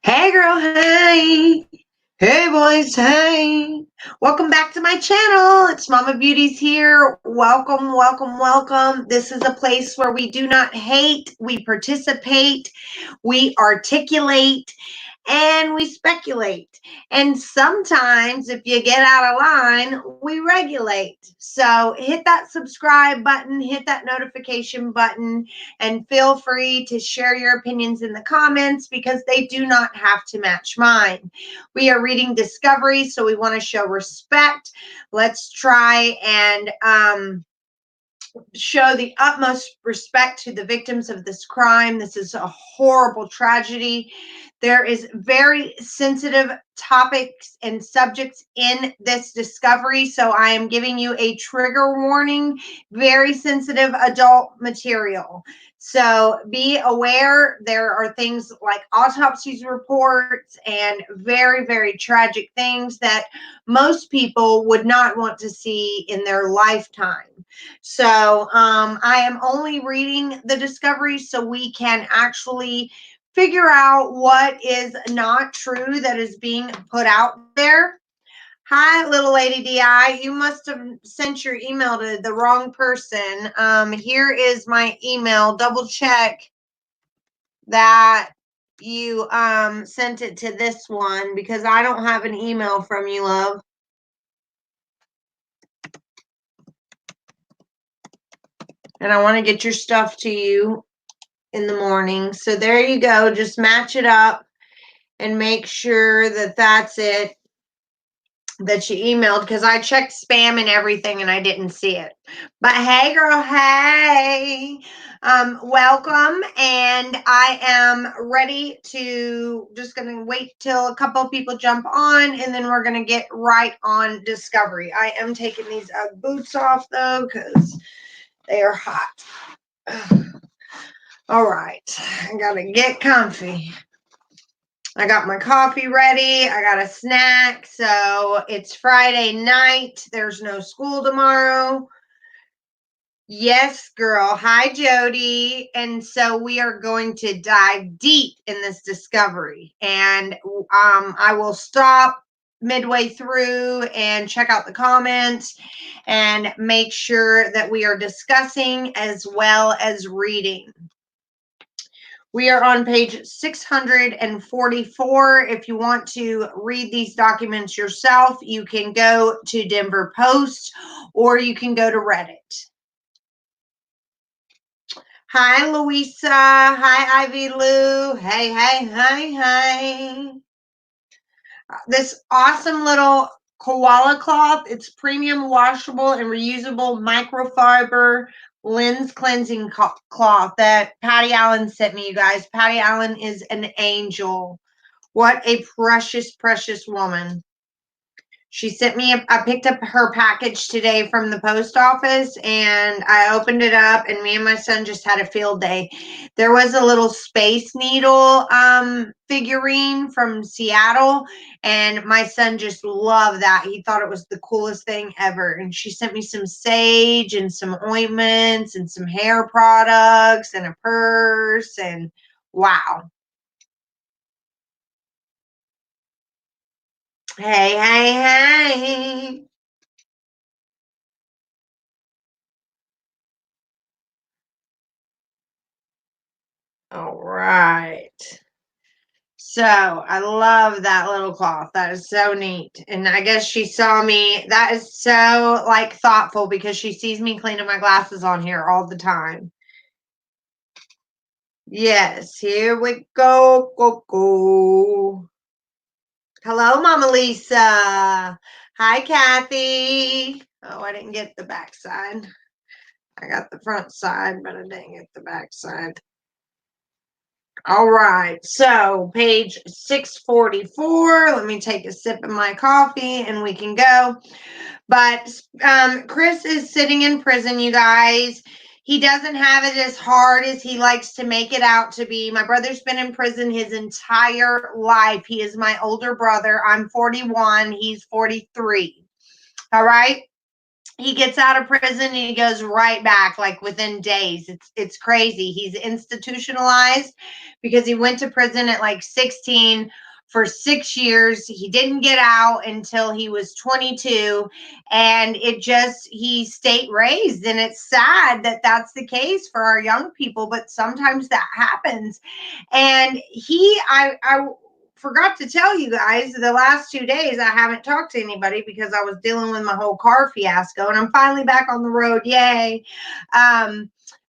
Hey girl, hey. Hey boys, hey. Welcome back to my channel. It's Mama BuDeez here. Welcome, welcome, welcome. This is a place where we do not hate, we participate, we articulate, and we speculate. And sometimes, if you get out of line, we regulate. So hit that subscribe button, hit that notification button, and feel free to share your opinions in the comments because they do not have to match mine. We are reading Discovery, so we want to show respect. Let's try and show the utmost respect to the victims of this crime. This is a horrible tragedy. There is very sensitive topics and subjects in this discovery, so I am giving you a trigger warning, very sensitive adult material. So be aware. There are things like autopsy reports and very, very tragic things that most people would not want to see in their lifetime. So I am only reading the discovery so we can actually figure out what is not true that is being put out there. Hi, little lady DI. You must have sent your email to the wrong person. Here is my email. Double check that you sent it to this one because I don't have an email from you, love. And I want to get your stuff to you in the morning. So there you go. Just match it up and make sure that that's it that you emailed, because I checked spam and everything and I didn't see it. But hey girl, hey, welcome. And I am ready to just gonna wait till a couple of people jump on and then we're gonna get right on Discovery. I am taking these boots off though because they are hot. All right, I gotta get comfy. I got my coffee ready. I got a snack. So it's Friday night. There's no school tomorrow. Yes, girl. Hi, Jody. And so we are going to dive deep in this discovery. And I will stop midway through and check out the comments and make sure that we are discussing as well as reading. We are on page 644. If you want to read these documents yourself, you can go to Denver Post or you can go to Reddit. Hi, Louisa. Hi, Ivy Lou. Hey, hey, hey, hey. This awesome little koala cloth. It's premium washable and reusable microfiber lens cleansing cloth that Patty Allen sent me, you guys. Patty Allen is an angel. What a precious, precious woman. She sent me, I picked up her package today from the post office and I opened it up and me and my son just had a field day. There was a little Space Needle figurine from Seattle and my son just loved that. He thought it was the coolest thing ever. And she sent me some sage and some ointments and some hair products and a purse and wow. Hey, hey, hey. All right. So I love that little cloth. That is so neat. And I guess she saw me. That is so like thoughtful because she sees me cleaning my glasses on here all the time. Yes, here we go. Go, go. Hello, Mama Lisa. Hi, Kathy. Oh, I didn't get the back side. I got the front side, but I didn't get the back side. All right, so page 644. Let me take a sip of my coffee and we can go. But Chris is sitting in prison, you guys. He doesn't have it as hard as he likes to make it out to be. My brother's been in prison his entire life. He is my older brother. I'm 41. He's 43. All right. he gets out of prison and he goes right back like within days. It's crazy. He's institutionalized because he went to prison at like 16 for 6 years. He didn't get out until he was 22, and he's state raised, and it's sad that that's the case for our young people, but sometimes that happens. And I forgot to tell you guys, the last 2 days I haven't talked to anybody because I was dealing with my whole car fiasco, and I'm finally back on the road. Yay.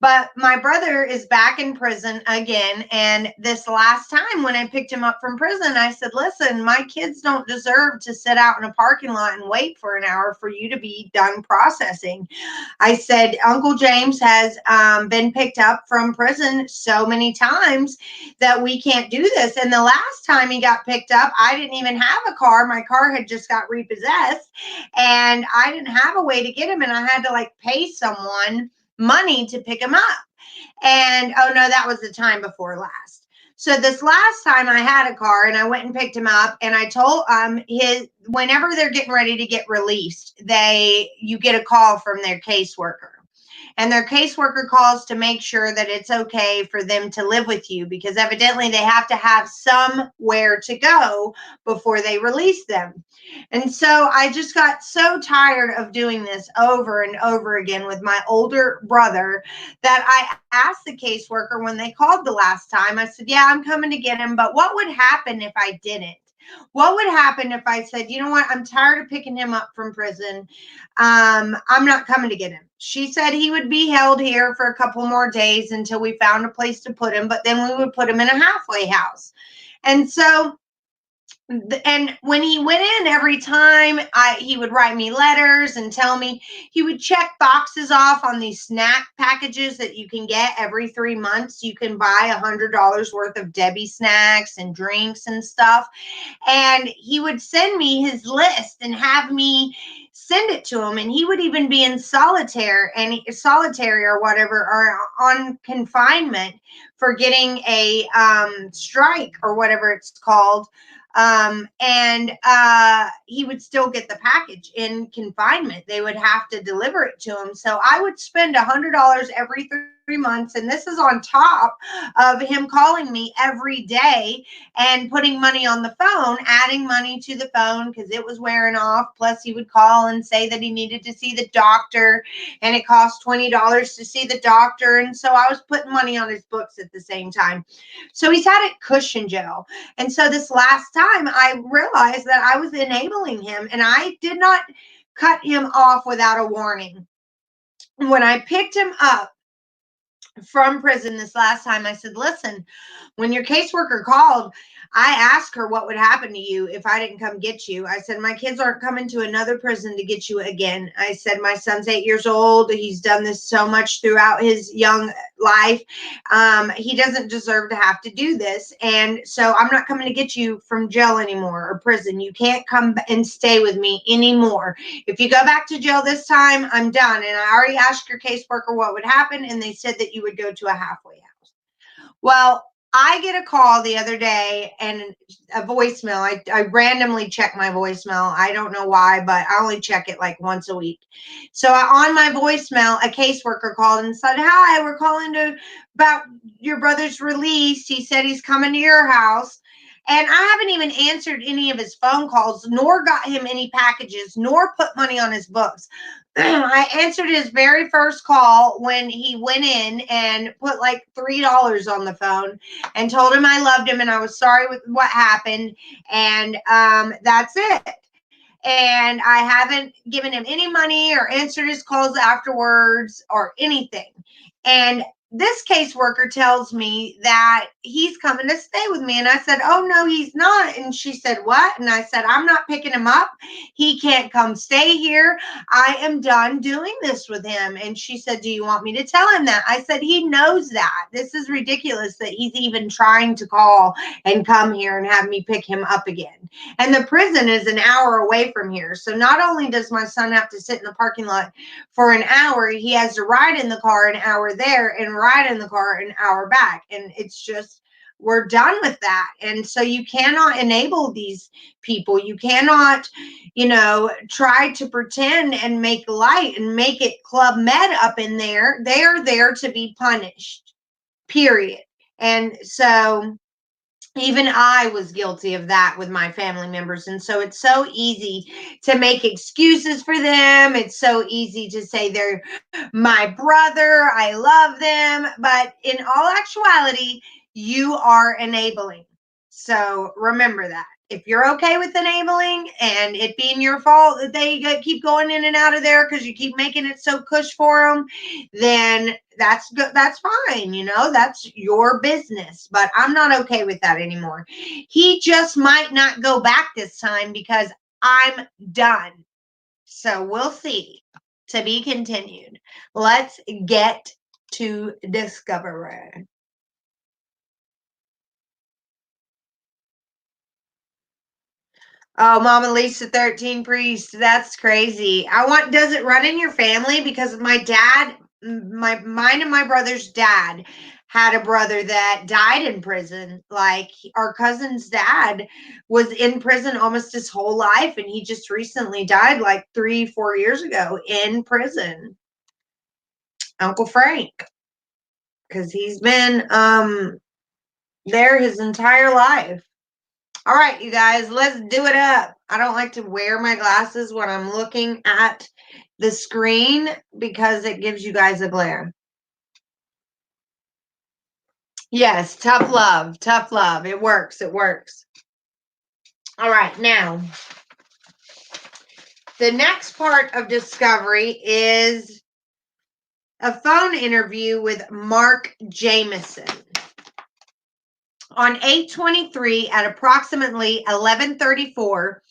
But my brother is back in prison again. And this last time when I picked him up from prison, I said, listen, my kids don't deserve to sit out in a parking lot and wait for an hour for you to be done processing. I said, Uncle James has been picked up from prison so many times that we can't do this. And the last time he got picked up, I didn't even have a car. My car had just got repossessed, and I didn't have a way to get him. And I had to like pay someone money to pick him up. And oh no, that was the time before last. So this last time I had a car and I went and picked him up, and I told whenever they're getting ready to get released, you get a call from their caseworker. And their caseworker calls to make sure that it's okay for them to live with you, because evidently they have to have somewhere to go before they release them. And so I just got so tired of doing this over and over again with my older brother that I asked the caseworker when they called the last time, I said, yeah, I'm coming to get him, but what would happen if I didn't? What would happen if I said, you know what, I'm tired of picking him up from prison. I'm not coming to get him. She said he would be held here for a couple more days until we found a place to put him, but then we would put him in a halfway house. And so, and when he went in every time, he would write me letters and tell me, he would check boxes off on these snack packages that you can get every 3 months. You can buy $100 worth of Debbie snacks and drinks and stuff. And he would send me his list and have me send it to him. And he would even be in solitary or whatever, or on confinement for getting a strike or whatever it's called. And he would still get the package in confinement. They would have to deliver it to him. So I would spend $100 every 3 months. And this is on top of him calling me every day and putting money on the phone, adding money to the phone because it was wearing off. Plus he would call and say that he needed to see the doctor, and it cost $20 to see the doctor. And so I was putting money on his books at the same time. So he's had it cushion jail. And so this last time I realized that I was enabling him, and I did not cut him off without a warning. When I picked him up from prison this last time, I said, listen, when your caseworker called, I asked her what would happen to you if I didn't come get you. I said, my kids aren't coming to another prison to get you again. I said, my son's 8 years old. He's done this so much throughout his young life. He doesn't deserve to have to do this. And so I'm not coming to get you from jail anymore, or prison. You can't come and stay with me anymore. If you go back to jail this time, I'm done. And I already asked your caseworker what would happen, and they said that you would go to a halfway house. Well, I get a call the other day and a voicemail. I randomly check my voicemail. I don't know why, but I only check it like once a week. So on my voicemail, a caseworker called and said, hi, we're calling about your brother's release. He said he's coming to your house. And I haven't even answered any of his phone calls, nor got him any packages, nor put money on his books. I answered his very first call when he went in and put like $3 on the phone and told him I loved him and I was sorry with what happened. And that's it. And I haven't given him any money or answered his calls afterwards or anything. And this caseworker tells me that he's coming to stay with me. And I said, oh, no, he's not. And she said, what? And I said, I'm not picking him up. He can't come stay here. I am done doing this with him. And she said, do you want me to tell him that? I said, he knows that. This is ridiculous that he's even trying to call and come here and have me pick him up again. And the prison is an hour away from here. So not only does my son have to sit in the parking lot for an hour, he has to ride in the car an hour there and ride in the car an hour back. And it's just We're done with that. And so you cannot enable these people. You cannot, try to pretend and make light and make it Club Med up in there. They are there to be punished, period. And so even I was guilty of that with my family members. And so it's so easy to make excuses for them. It's so easy to say they're my brother, I love them. But in all actuality, you are enabling. So remember that. If you're okay with enabling and it being your fault that they keep going in and out of there because you keep making it so cush for them, then that's good. That's fine. That's your business. But I'm not okay with that anymore. He just might not go back this time because I'm done. So we'll see. To be continued. Let's get to Discovery. Oh, Mama Lisa 13 Priest. That's crazy. Does it run in your family? Because mine and my brother's dad had a brother that died in prison. Like our cousin's dad was in prison almost his whole life. And he just recently died like 3-4 years ago in prison. Uncle Frank. Because he's been there his entire life. All right, you guys, let's do it up. I don't like to wear my glasses when I'm looking at the screen because it gives you guys a glare. Yes, tough love, tough love. It works, it works. All right, now, the next part of Discovery is a phone interview with Mark Jameson. On 8/23 at approximately 11:34,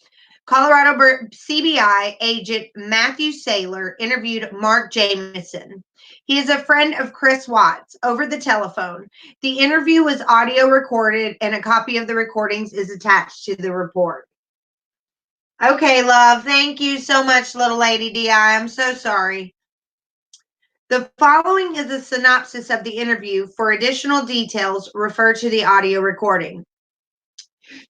Colorado CBI agent Matthew Saylor interviewed Mark Jameson. He is a friend of Chris Watts over the telephone. The interview was audio recorded and a copy of the recordings is attached to the report. Okay, love. Thank you so much, little lady DI. I'm so sorry. The following is a synopsis of the interview. For additional details, refer to the audio recording.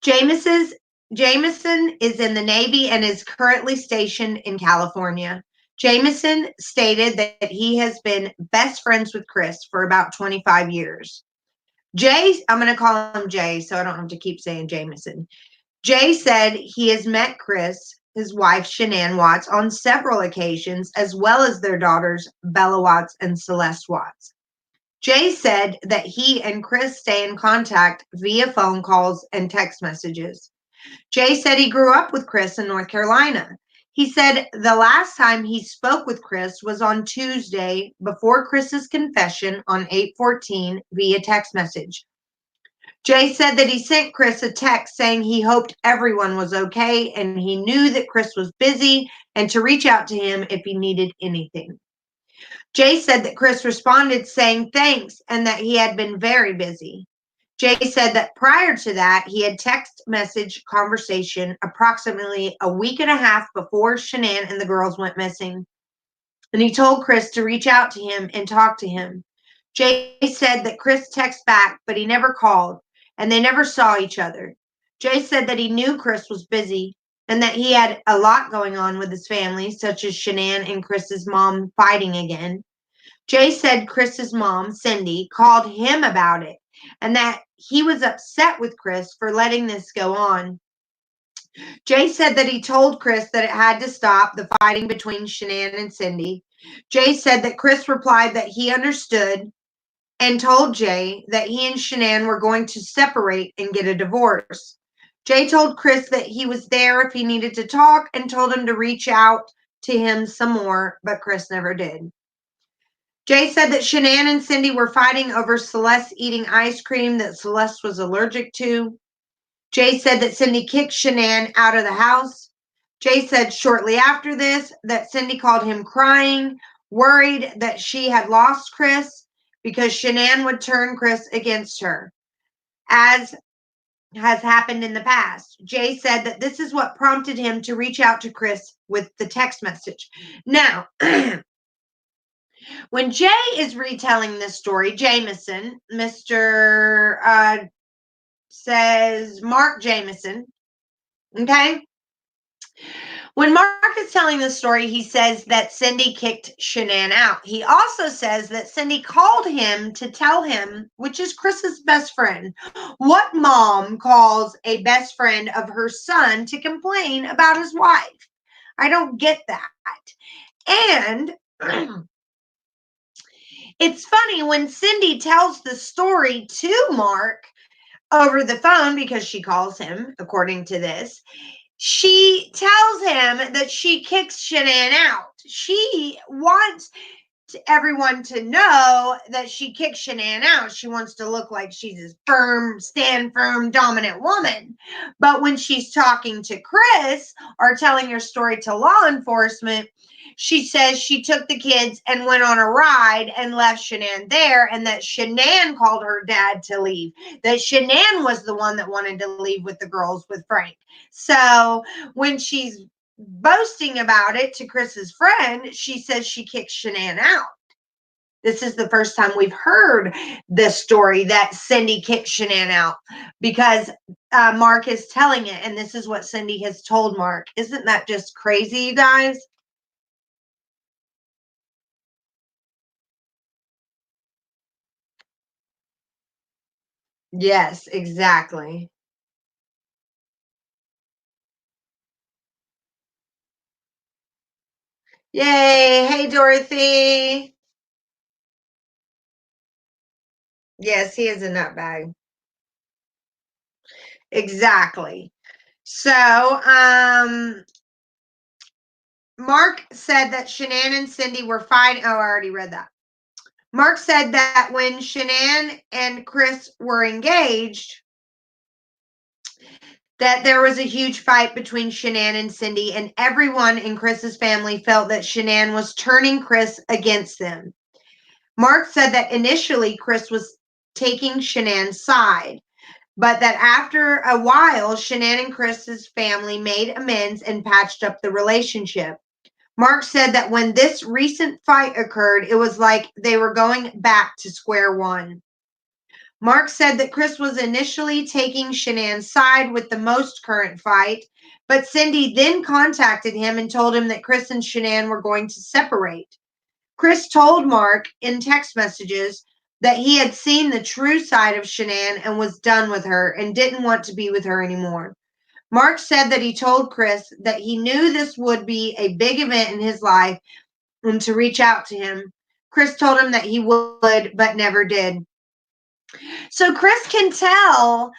Jameson is in the Navy and is currently stationed in California. Jameson stated that he has been best friends with Chris for about 25 years. I'm going to call him Jay so I don't have to keep saying Jameson. Jay said he has met Chris, his wife Shanann Watts, on several occasions, as well as their daughters Bella Watts and Celeste Watts. Jay said that he and Chris stay in contact via phone calls and text messages. Jay said he grew up with Chris in North Carolina. He said the last time he spoke with Chris was on Tuesday before Chris's confession on 8/14 via text message. Jay said that he sent Chris a text saying he hoped everyone was okay and he knew that Chris was busy and to reach out to him if he needed anything. Jay said that Chris responded saying thanks and that he had been very busy. Jay said that prior to that, he had text message conversation approximately a week and a half before Shanann and the girls went missing. And he told Chris to reach out to him and talk to him. Jay said that Chris texted back, but he never called, and they never saw each other. Jay said that he knew Chris was busy and that he had a lot going on with his family, such as Shanann and Chris's mom fighting again. Jay said Chris's mom, Cindy, called him about it and that he was upset with Chris for letting this go on. Jay said that he told Chris that it had to stop, the fighting between Shanann and Cindy. Jay said that Chris replied that he understood and told Jay that he and Shanann were going to separate and get a divorce. Jay told Chris that he was there if he needed to talk and told him to reach out to him some more, but Chris never did. Jay said that Shanann and Cindy were fighting over Celeste eating ice cream that Celeste was allergic to. Jay said that Cindy kicked Shanann out of the house. Jay said shortly after this that Cindy called him crying, worried that she had lost Chris because Shanann would turn Chris against her, as has happened in the past. Jay said that this is what prompted him to reach out to Chris with the text message. Now, when Jay is retelling this story, Jameson, Mr. says Mark Jameson. Okay. When Mark is telling the story, he says that Cindy kicked Shanann out. He also says that Cindy called him to tell him, which is Chris's best friend, what mom calls a best friend of her son to complain about his wife. I don't get that. And it's funny when Cindy tells the story to Mark over the phone, because she calls him, according to this, she tells him that she kicks Shanann out. She wants everyone to know that she kicks Shanann out. She wants to look like she's a firm, stand firm, dominant woman. But when she's talking to Chris or telling her story to law enforcement, she says she took the kids and went on a ride and left Shanann there, and that Shanann called her dad to leave. That Shanann was the one that wanted to leave with the girls with Frank. So when she's boasting about it to Chris's friend, she says she kicked Shanann out. This is the first time we've heard this story that Cindy kicked Shanann out, because Mark is telling it, and this is what Cindy has told Mark. Isn't that just crazy, you guys? Yes, exactly. Yay. Hey, Dorothy. Yes, he is a nutbag. Exactly. So, Mark said that Shanann and Cindy were fine. Oh, I already read that. Mark said that when Shanann and Chris were engaged, that there was a huge fight between Shanann and Cindy, and everyone in Chris's family felt that Shanann was turning Chris against them. Mark said that initially Chris was taking Shanann's side, but that after a while, Shanann and Chris's family made amends and patched up the relationship. Mark said that when this recent fight occurred, it was like they were going back to square one. Mark said that Chris was initially taking Shanann's side with the most current fight, but Cindy then contacted him and told him that Chris and Shanann were going to separate. Chris told Mark in text messages that he had seen the true side of Shanann and was done with her and didn't want to be with her anymore. Mark said that he told Chris that he knew this would be a big event in his life and to reach out to him. Chris told him that he would, but never did. So Chris can tell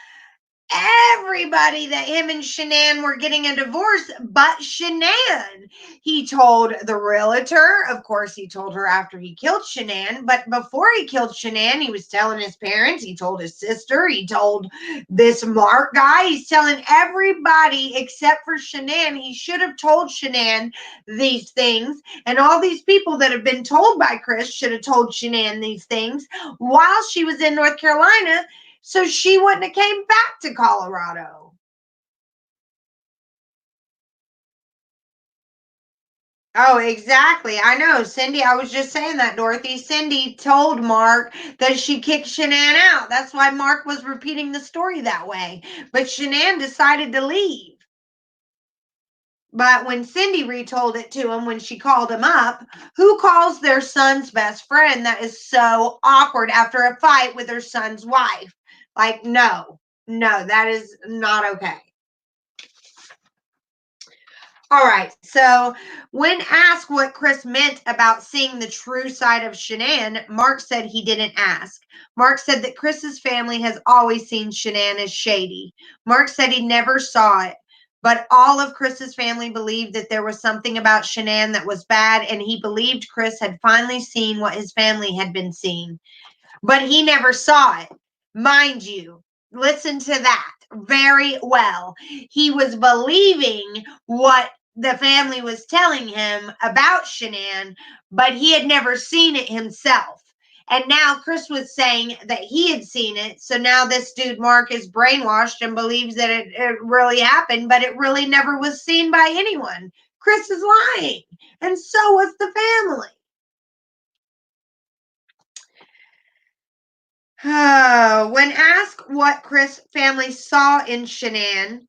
everybody that him and Shanann were getting a divorce, but Shanann. He told the realtor, of course, he told her after he killed Shanann, but before he killed Shanann, he was telling his parents, he told his sister, he told this Mark guy, he's telling everybody except for Shanann. He should have told Shanann these things, and all these people that have been told by Chris should have told Shanann these things while she was in North Carolina, so she wouldn't have came back to Colorado. Oh, exactly. I know. Cindy, I was just saying that, Dorothy. Cindy told Mark that she kicked Shanann out. That's why Mark was repeating the story that way. But Shanann decided to leave. But when Cindy retold it to him, when she called him up, who calls their son's best friend? That is so awkward after a fight with her son's wife. Like, no, that is not okay. All right. So, when asked what Chris meant about seeing the true side of Shanann, Mark said he didn't ask. Mark said that Chris's family has always seen Shanann as shady. Mark said he never saw it, but all of Chris's family believed that there was something about Shanann that was bad, and he believed Chris had finally seen what his family had been seeing. But he never saw it. Mind you, listen to that very well. He was believing what the family was telling him about Shanann, but he had never seen it himself. And now Chris was saying that he had seen it. So now this dude, Mark, is brainwashed and believes that it really happened, but it really never was seen by anyone. Chris is lying. And so was the family. When asked what Chris' family saw in Shanann,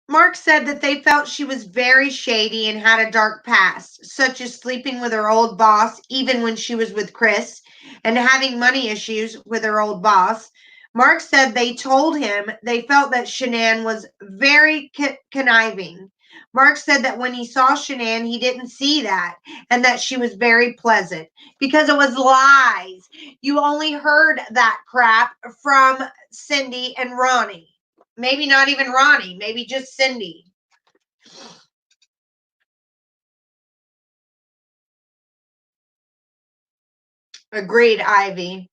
Mark said that they felt she was very shady and had a dark past, such as sleeping with her old boss even when she was with Chris, and having money issues with her old boss. Mark said they told him they felt that Shanann was very conniving. Mark said that when he saw Shanann, he didn't see that, and that she was very pleasant because it was lies. You only heard that crap from Cindy and Ronnie. Maybe not even Ronnie, maybe just Cindy. Agreed, Ivy.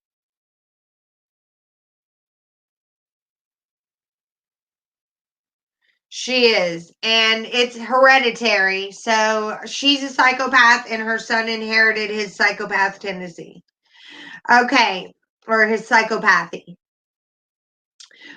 She is. And it's hereditary. So she's a psychopath, and her son inherited his psychopath tendency. Okay. Or his psychopathy.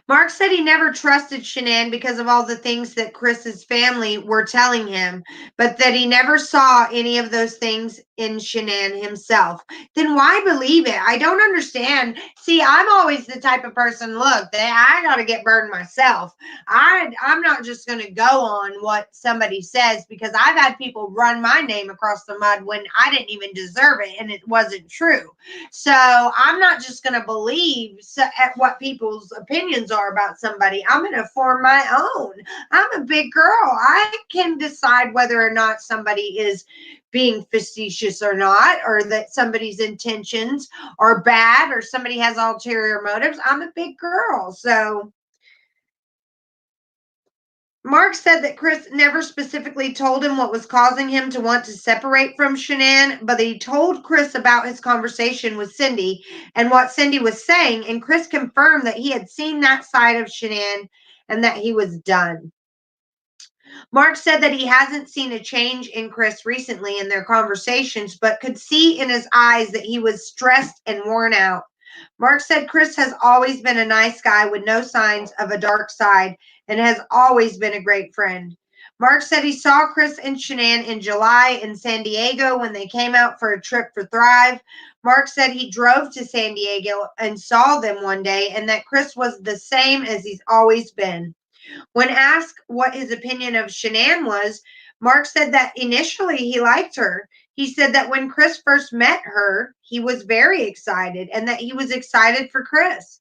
Mark said he never trusted Shanann because of all the things that Chris's family were telling him, but that he never saw any of those things in Shanann himself. Then why believe it? I don't understand. See, I'm always the type of person, look, that I got to get burned myself. I'm not just going to go on what somebody says, because I've had people run my name across the mud when I didn't even deserve it and it wasn't true. So I'm not just going to believe at what people's opinions are about somebody. I'm going to form my own. I'm a big girl. I can decide whether or not somebody is being facetious or not, or that somebody's intentions are bad, or somebody has ulterior motives. I'm a big girl. So Mark said that Chris never specifically told him what was causing him to want to separate from Shanann, but he told Chris about his conversation with Cindy and what Cindy was saying, and Chris confirmed that he had seen that side of Shanann and that he was done. Mark said that he hasn't seen a change in Chris recently in their conversations, but could see in his eyes that he was stressed and worn out. Mark said Chris has always been a nice guy with no signs of a dark side and has always been a great friend. Mark said he saw Chris and Shanann in July in San Diego when they came out for a trip for Thrive. Mark said he drove to San Diego and saw them one day, and that Chris was the same as he's always been. When asked what his opinion of Shanann was, Mark said that initially he liked her. He said that when Chris first met her, he was very excited and that he was excited for Chris.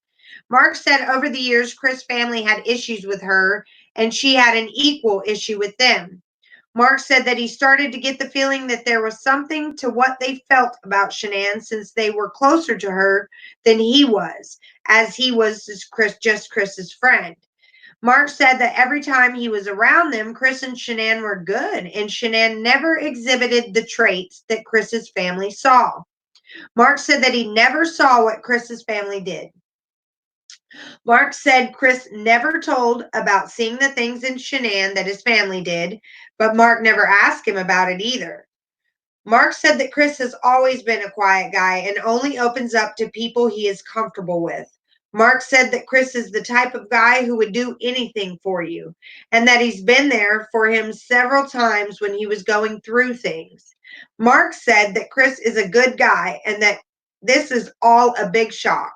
Mark said over the years, Chris' family had issues with her and she had an equal issue with them. Mark said that he started to get the feeling that there was something to what they felt about Shanann since they were closer to her than he was, as he was just Chris's friend. Mark said that every time he was around them, Chris and Shanann were good, and Shanann never exhibited the traits that Chris's family saw. Mark said that he never saw what Chris's family did. Mark said Chris never told about seeing the things in Shanann that his family did, but Mark never asked him about it either. Mark said that Chris has always been a quiet guy and only opens up to people he is comfortable with. Mark said that Chris is the type of guy who would do anything for you, and that he's been there for him several times when he was going through things. Mark said that Chris is a good guy and that this is all a big shock.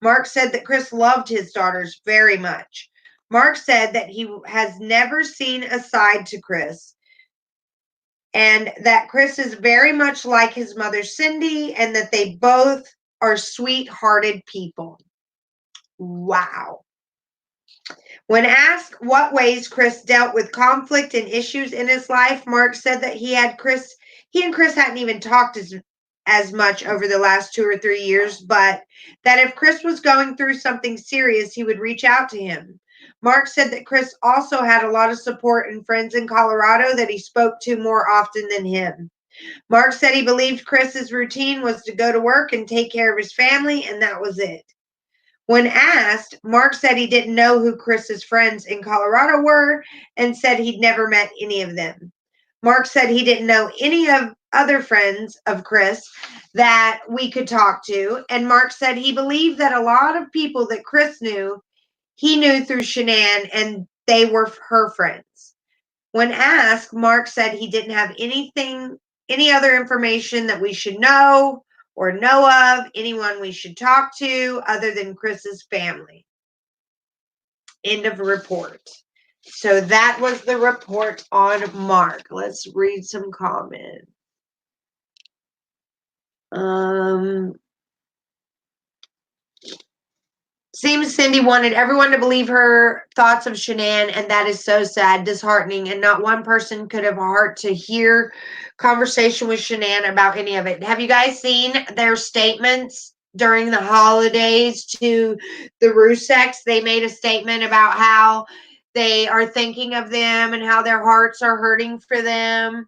Mark said that Chris loved his daughters very much. Mark said that he has never seen a side to Chris, and that Chris is very much like his mother, Cindy, and that they both are sweet-hearted people. Wow. When asked what ways Chris dealt with conflict and issues in his life, Mark said that he and Chris hadn't even talked as much over the last 2 or 3 years, but that if Chris was going through something serious, he would reach out to him. Mark said that Chris also had a lot of support and friends in Colorado that he spoke to more often than him. Mark said he believed Chris's routine was to go to work and take care of his family, and that was it. When asked, Mark said he didn't know who Chris's friends in Colorado were and said he'd never met any of them. Mark said he didn't know any of other friends of Chris that we could talk to. And Mark said he believed that a lot of people that Chris knew, he knew through Shanann and they were her friends. When asked, Mark said he didn't have any other information that we should know or know of anyone we should talk to other than Chris's family. End of report. So that was the report on Mark. Let's read some comments. Seems Cindy wanted everyone to believe her thoughts of Shanann, and that is so sad, disheartening, and not one person could have a heart to hear conversation with Shanann about any of it. Have you guys seen their statements during the holidays to the Ruseks? They made a statement about how they are thinking of them and how their hearts are hurting for them.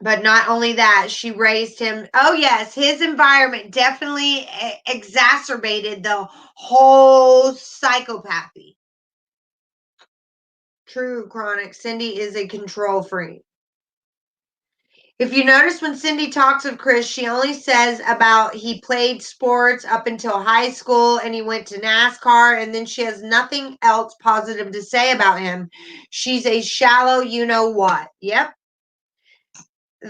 But not only that, she raised him. Oh, yes, his environment definitely exacerbated the whole psychopathy. True, Chronic. Cindy is a control freak. If you notice when Cindy talks of Chris, she only says about he played sports up until high school and he went to NASCAR, and then she has nothing else positive to say about him. She's a shallow you-know-what. Yep.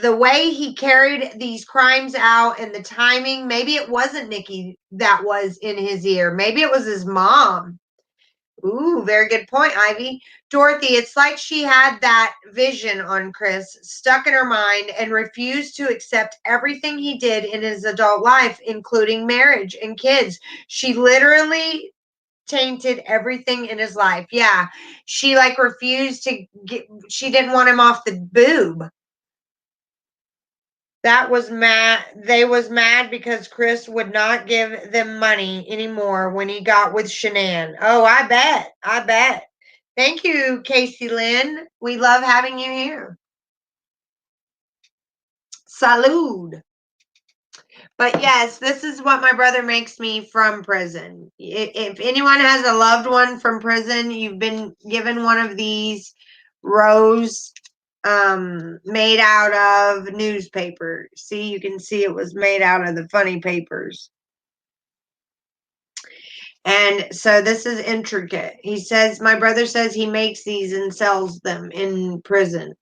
The way he carried these crimes out and the timing, maybe it wasn't Nikki that was in his ear. Maybe it was his mom. Ooh, very good point, Ivy. Dorothy, it's like she had that vision on Chris stuck in her mind and refused to accept everything he did in his adult life, including marriage and kids. She literally tainted everything in his life. Yeah, she refused to get, she didn't want him off the boob. That was mad. They was mad because Chris would not give them money anymore when he got with Shanann. Oh, I bet. I bet. Thank you, Casey Lynn. We love having you here. Salud. But yes, this is what my brother makes me from prison. If anyone has a loved one from prison, you've been given one of these rose made out of newspaper. See, you can see it was made out of the funny papers. And so this is intricate. He says, my brother says he makes these and sells them in prison.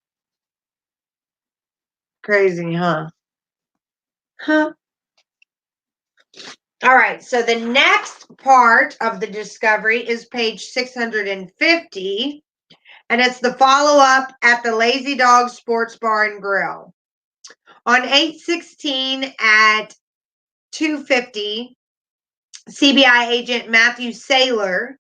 Crazy, huh? Huh. All right, so the next part of the discovery is page 650, and it's the follow-up at the Lazy Dog Sports Bar and Grill. On 8/16 at 2:50, CBI agent Matthew Saylor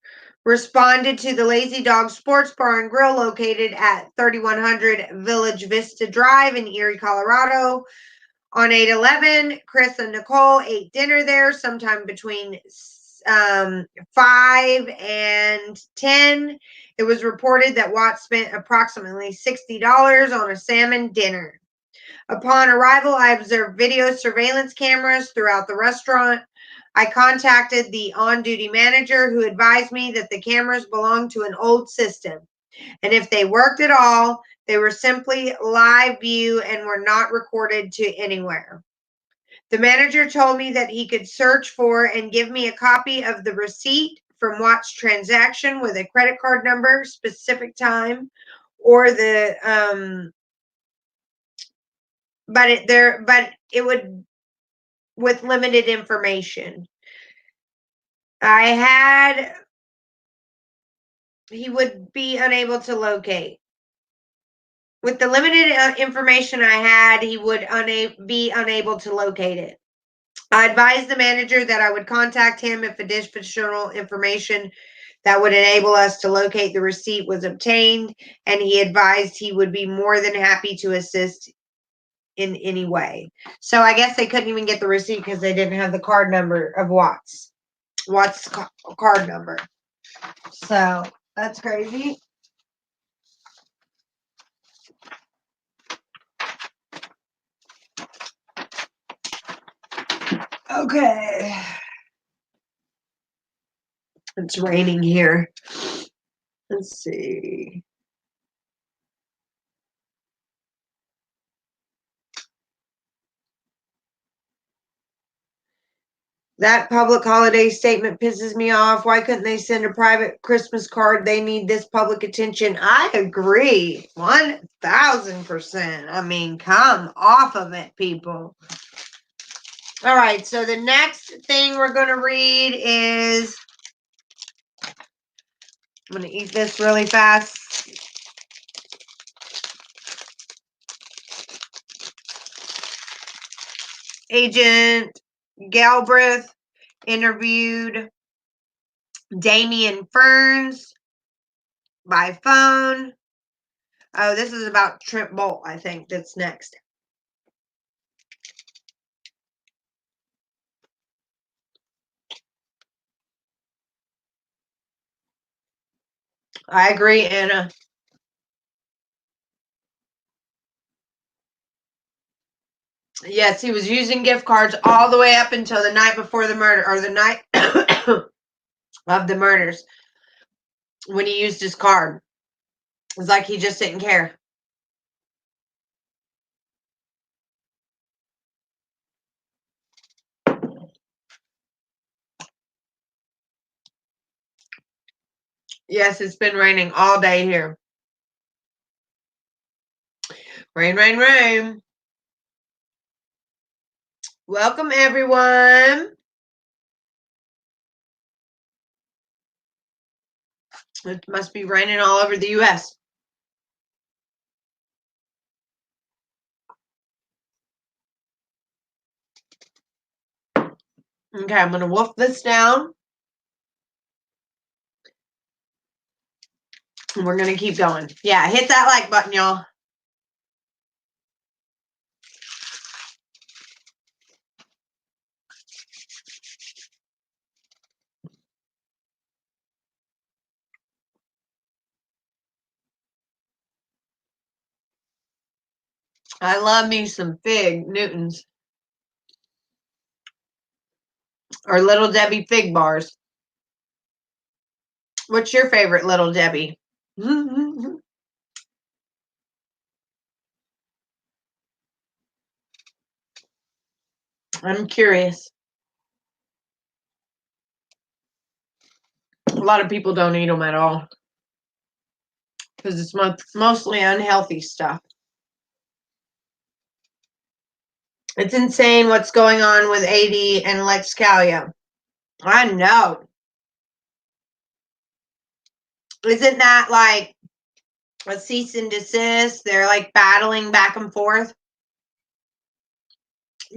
responded to the Lazy Dog Sports Bar and Grill located at 3100 Village Vista Drive in Erie, Colorado. On 8/11, Chris and Nicole ate dinner there sometime between 5 and 10. It was reported that Watts spent approximately $60 on a salmon dinner. Upon arrival, I observed video surveillance cameras throughout the restaurant. I contacted the on-duty manager who advised me that the cameras belonged to an old system, and if they worked at all, they were simply live view and were not recorded to anywhere. The manager told me that he could search for and give me a copy of the receipt from Watt's transaction with a credit card number, specific time, or but it would with limited information. He would be unable to locate. With the limited information I had, he would be unable to locate it. I advised the manager that I would contact him if additional information that would enable us to locate the receipt was obtained, and he advised he would be more than happy to assist in any way. So I guess they couldn't even get the receipt because they didn't have the card number of Watt's card number. So that's crazy. Okay. It's raining here. Let's see. That public holiday statement pisses me off. Why couldn't they send a private Christmas card? They need this public attention. I agree. 1000%. I mean, come off of it, people. All right, so the next thing we're going to read is, I'm going to eat this really fast. Agent Galbraith interviewed Damien Ferns by phone. Oh, this is about Trent Boult, I think. That's next. I agree, Anna. Yes, he was using gift cards all the way up until the night before the murder, or the night of the murders, when he used his card. It's like he just didn't care. Yes, it's been raining all day here. Rain, rain, rain. Welcome, everyone. It must be raining all over the U.S. Okay, I'm going to wolf this down. And we're going to keep going. Yeah, hit that like button, y'all. I love me some Fig Newtons. Or Little Debbie Fig Bars. What's your favorite Little Debbie? I'm curious. A lot of people don't eat them at all because it's mostly unhealthy stuff. It's insane what's going on with AD and Lex Calia. I know. Isn't that like a cease and desist? They're like battling back and forth.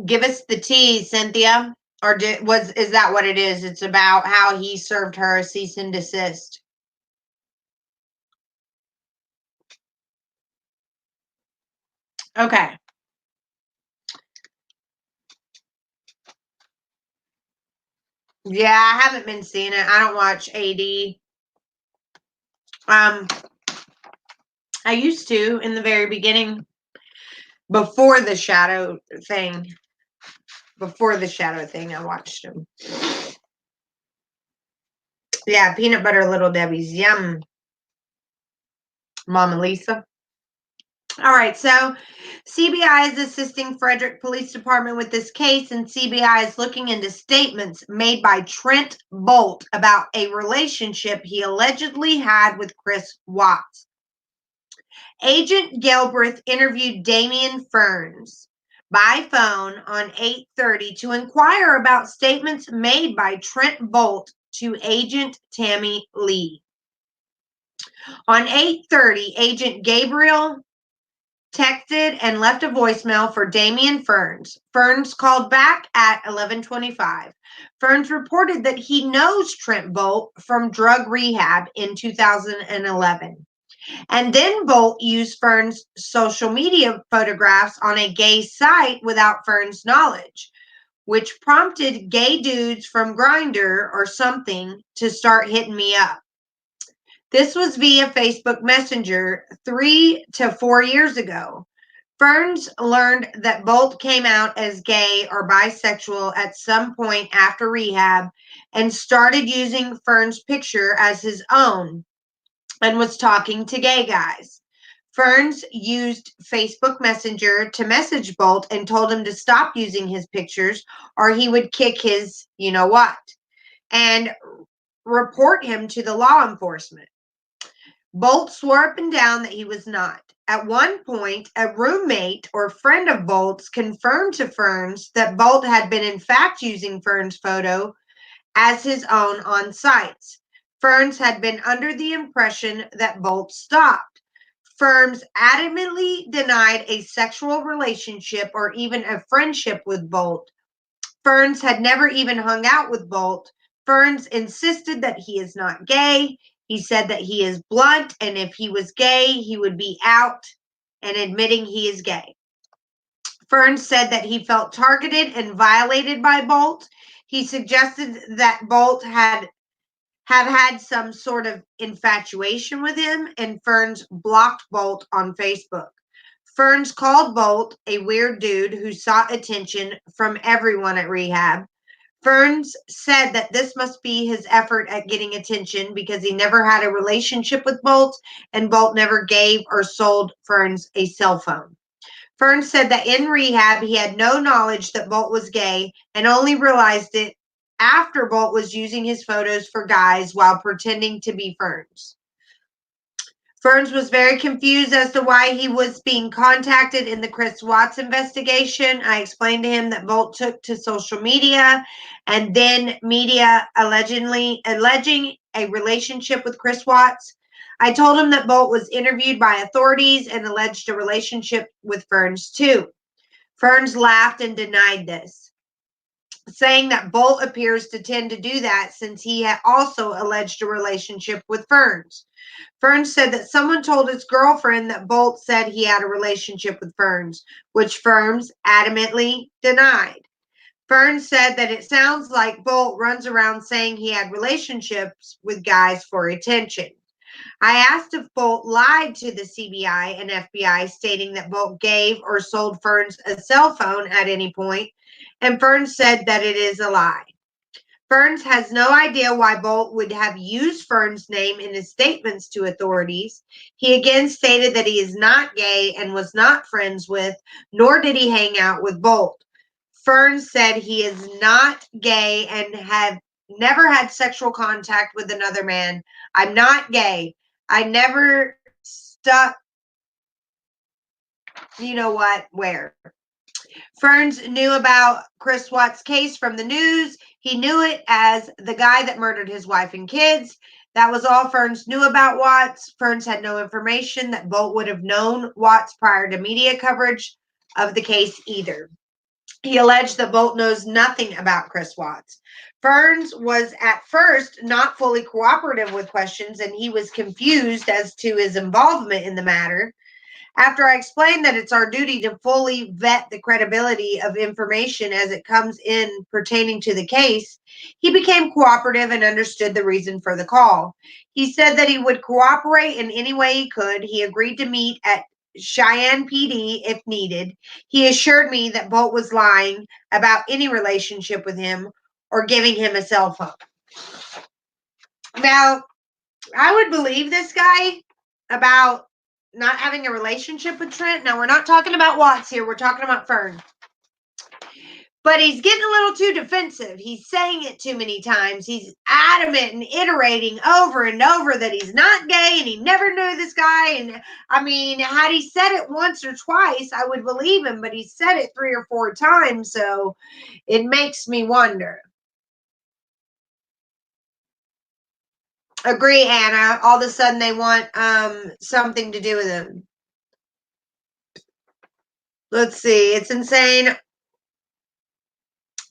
Give us the tea, Cynthia. Or is that what it is? It's about how he served her a cease and desist. Okay. Yeah, I haven't been seeing it. I don't watch AD. I used to in the very beginning, before the shadow thing. Before the shadow thing, I watched him. Yeah, peanut butter Little Debbie's. Yum. Mama Lisa. All right, so CBI is assisting Frederick Police Department with this case, and CBI is looking into statements made by Trent Boult about a relationship he allegedly had with Chris Watts. Agent Galbraith interviewed Damien Ferns by phone on 8:30 to inquire about statements made by Trent Boult to Agent Tammy Lee. On 8:30, Agent Gabriel texted and left a voicemail for Damien Ferns. Ferns called back at 11:25. Ferns reported that he knows Trent Boult from drug rehab in 2011. And then Boult used Ferns' social media photographs on a gay site without Ferns' knowledge, which prompted gay dudes from Grindr or something to start hitting me up. This was via Facebook Messenger 3 to 4 years ago. Ferns learned that Boult came out as gay or bisexual at some point after rehab and started using Ferns' picture as his own and was talking to gay guys. Ferns used Facebook Messenger to message Boult and told him to stop using his pictures or he would kick his you know what and report him to the law enforcement. Boult swore up and down that he was not. At one point, a roommate or friend of Boult's confirmed to Ferns that Boult had been in fact using Ferns' photo as his own on sites. Ferns had been under the impression that Boult stopped. Ferns adamantly denied a sexual relationship or even a friendship with Boult. Ferns had never even hung out with Boult. Ferns insisted that he is not gay. He said that he is blunt, and if he was gay, he would be out and admitting he is gay. Ferns said that he felt targeted and violated by Boult. He suggested that Boult had some sort of infatuation with him, and Ferns blocked Boult on Facebook. Ferns called Boult a weird dude who sought attention from everyone at rehab. Ferns said that this must be his effort at getting attention because he never had a relationship with Boult, and Boult never gave or sold Ferns a cell phone. Ferns said that in rehab he had no knowledge that Boult was gay and only realized it after Boult was using his photos for guys while pretending to be Ferns. Ferns was very confused as to why he was being contacted in the Chris Watts investigation. I explained to him that Boult took to social media and then media alleging a relationship with Chris Watts. I told him that Boult was interviewed by authorities and alleged a relationship with Ferns too. Ferns laughed and denied this, saying that Boult appears to tend to do that since he had also alleged a relationship with Ferns. Ferns said that someone told his girlfriend that Boult said he had a relationship with Ferns, which Ferns adamantly denied. Ferns said that it sounds like Boult runs around saying he had relationships with guys for attention. I asked if Boult lied to the CBI and FBI, stating that Boult gave or sold Ferns a cell phone at any point, and Ferns said that it is a lie. Ferns has no idea why Boult would have used Ferns' name in his statements to authorities. He again stated that he is not gay and was not friends with, nor did he hang out with Boult. Ferns said he is not gay and have never had sexual contact with another man. I'm not gay. I never stuck, you know what, where. Ferns knew about Chris Watts' case from the news. He knew it as the guy that murdered his wife and kids. That was all Ferns knew about Watts. Ferns had no information that Boult would have known Watts prior to media coverage of the case either. He alleged that Boult knows nothing about Chris Watts. Ferns was at first not fully cooperative with questions, and he was confused as to his involvement in the matter. After I explained that it's our duty to fully vet the credibility of information as it comes in pertaining to the case, he became cooperative and understood the reason for the call. He said that he would cooperate in any way he could. He agreed to meet at Cheyenne PD if needed. He assured me that Boult was lying about any relationship with him or giving him a cell phone. Now, I would believe this guy about not having a relationship with Trent. Now, we're not talking about Watts here. We're talking about Fern. But he's getting a little too defensive. He's saying it too many times. He's adamant and iterating over and over that he's not gay and he never knew this guy. And I mean, had he said it once or twice, I would believe him. But he said it 3 or 4 times. So it makes me wonder. Agree, Anna. All of a sudden they want something to do with him. Let's see. It's insane.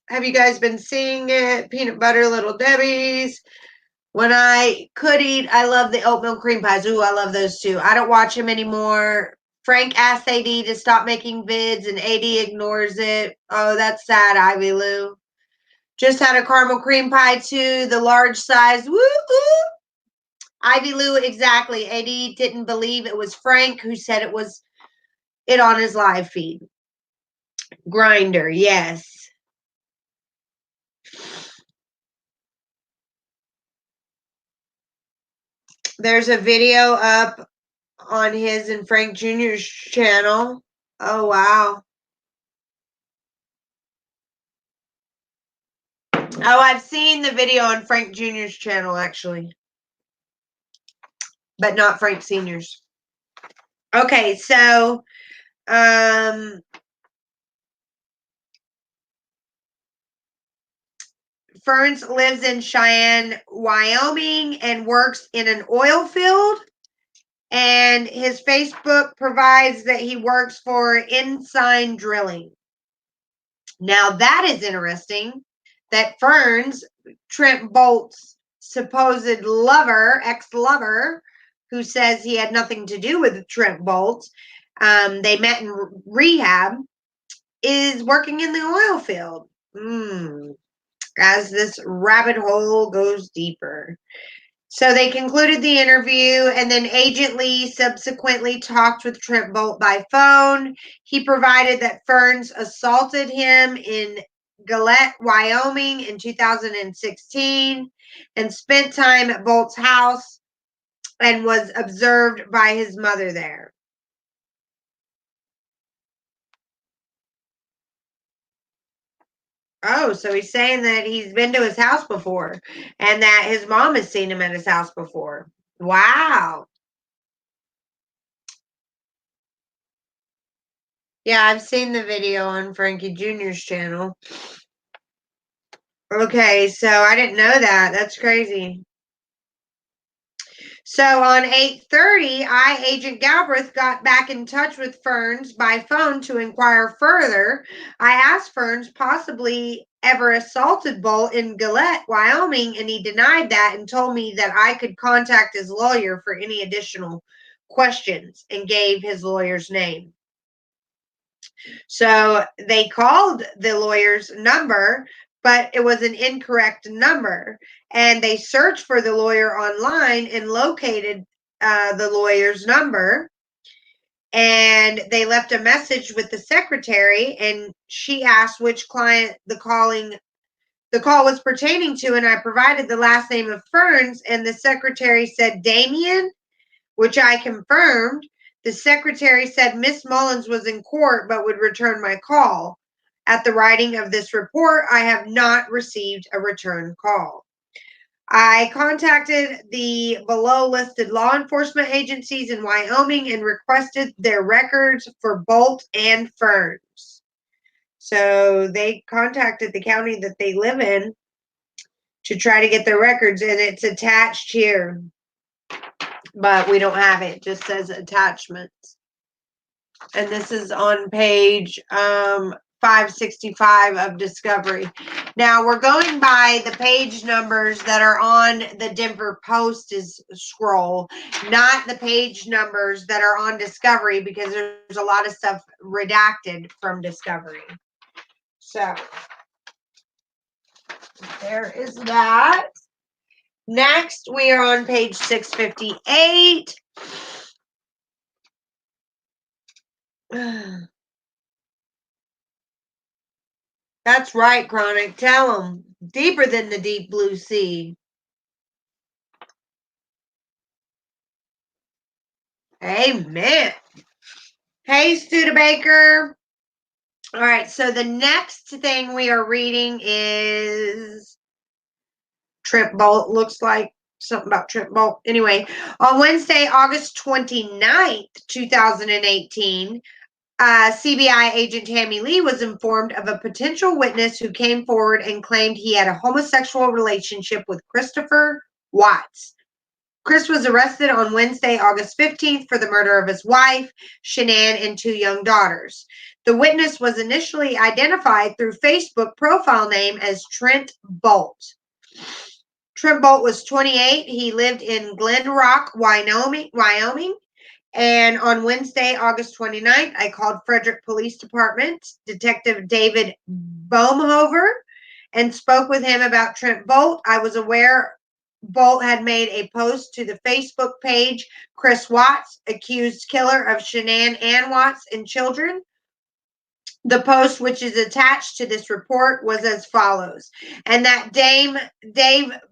Have you guys been seeing it? Peanut butter, Little Debbie's. When I could eat, I love the oatmeal cream pies. Ooh, I love those too. I don't watch them anymore. Frank asked AD to stop making vids, and AD ignores it. Oh, that's sad, Ivy Lou. Just had a caramel cream pie too, the large size. Woo-hoo! Ivy Lou, exactly. AD didn't believe it was Frank who said it was it on his live feed. Grinder, yes. There's a video up on his and Frank Jr.'s channel. Oh, wow. Oh, I've seen the video on Frank Jr.'s channel, actually. But not Frank Sr.'s. Okay, so, Ferns lives in Cheyenne, Wyoming, and works in an oil field. And his Facebook provides that he works for Ensign Drilling. Now, that is interesting that Ferns, Trent Boult's supposed lover, ex-lover, who says he had nothing to do with Trent Boult, they met in rehab, is working in the oil field. As this rabbit hole goes deeper. So they concluded the interview, and then Agent Lee subsequently talked with Trent Boult by phone. He provided that Ferns assaulted him in Gillette, Wyoming in 2016 and spent time at Boult's house and was observed by his mother there. Oh, so he's saying that he's been to his house before and that his mom has seen him at his house before. Wow. Yeah, I've seen the video on Frankie Jr.'s channel. Okay, so I didn't know that. That's crazy. So on 8:30, Agent Galbraith got back in touch with Ferns by phone to inquire further. I asked Ferns possibly ever assaulted Boult in Gillette, Wyoming, and he denied that and told me that I could contact his lawyer for any additional questions and gave his lawyer's name. So they called the lawyer's number, but it was an incorrect number. And they searched for the lawyer online and located the lawyer's number. And they left a message with the secretary, and she asked which client the call was pertaining to, and I provided the last name of Ferns, and the secretary said Damien, which I confirmed. The secretary said Miss Mullins was in court but would return my call. At the writing of this report, I have not received a return call. I contacted the below listed law enforcement agencies in Wyoming and requested their records for Boult and Ferns. So they contacted the county that they live in to try to get their records, and it's attached here. But we don't have it. It just says attachments. And this is on page 565 of Discovery. Now we're going by the page numbers that are on the Denver Post's scroll, not the page numbers that are on Discovery, because there's a lot of stuff redacted from Discovery. So there is that. Next, we are on page 658. That's right, Chronic. Tell them. Deeper than the deep blue sea. Amen. Hey, Studebaker. All right, so the next thing we are reading is Trent Boult. Looks like something about Trent Boult. Anyway, on Wednesday, August 29th, 2018, CBI agent Tammy Lee was informed of a potential witness who came forward and claimed he had a homosexual relationship with Christopher Watts. Chris was arrested on Wednesday, August 15th for the murder of his wife, Shanann, and 2 young daughters. The witness was initially identified through Facebook profile name as Trent Boult. Trent Boult was 28. He lived in Glen Rock, Wyoming. And on Wednesday, August 29th, I called Frederick Police Department, Detective David Boemhover, and spoke with him about Trent Boult. I was aware Boult had made a post to the Facebook page, Chris Watts, accused killer of Shanann Ann Watts and children. The post, which is attached to this report, was as follows. And that Dave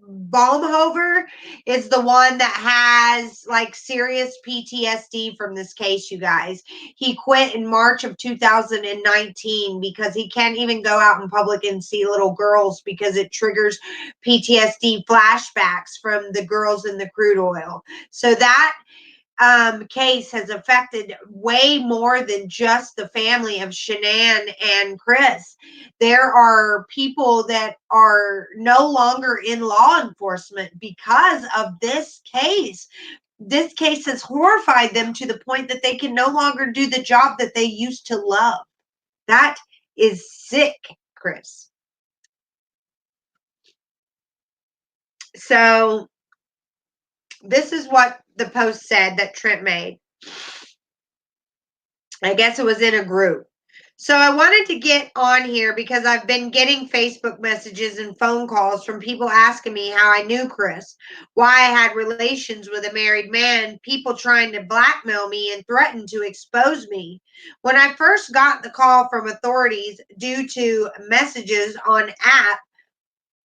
Baumhover is the one that has like serious PTSD from this case, you guys. He quit in March of 2019 because he can't even go out in public and see little girls because it triggers PTSD flashbacks from the girls in the crude oil. So that case has affected way more than just the family of Shanann and Chris. There are people that are no longer in law enforcement because of this case. This case has horrified them to the point that they can no longer do the job that they used to love. That is sick, Chris. So this is what the post said that Trent made. I guess it was in a group. So I wanted to get on here because I've been getting Facebook messages and phone calls from people asking me how I knew Chris, why I had relations with a married man, people trying to blackmail me and threaten to expose me. When I first got the call from authorities due to messages on app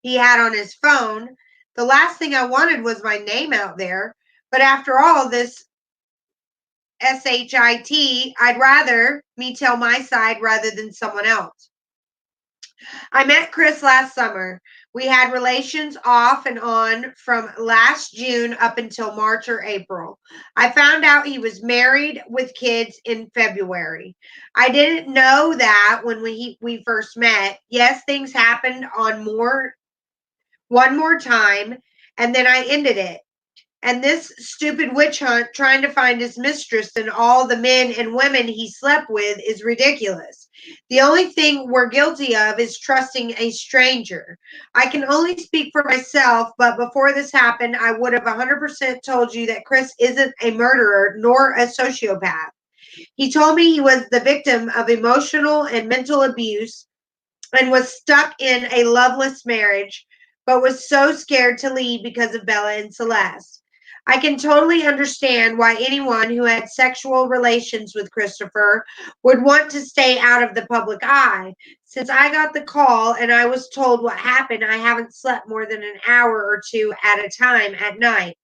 he had on his phone, the last thing I wanted was my name out there. But after all, this SHIT, I'd rather me tell my side rather than someone else. I met Chris last summer. We had relations off and on from last June up until March or April. I found out he was married with kids in February. I didn't know that when we first met. Yes, things happened on one more time, and then I ended it. And this stupid witch hunt trying to find his mistress and all the men and women he slept with is ridiculous. The only thing we're guilty of is trusting a stranger. I can only speak for myself, but before this happened, I would have 100% told you that Chris isn't a murderer nor a sociopath. He told me he was the victim of emotional and mental abuse and was stuck in a loveless marriage, but was so scared to leave because of Bella and Celeste. I can totally understand why anyone who had sexual relations with Christopher would want to stay out of the public eye. Since I got the call and I was told what happened, I haven't slept more than an hour or two at a time at night.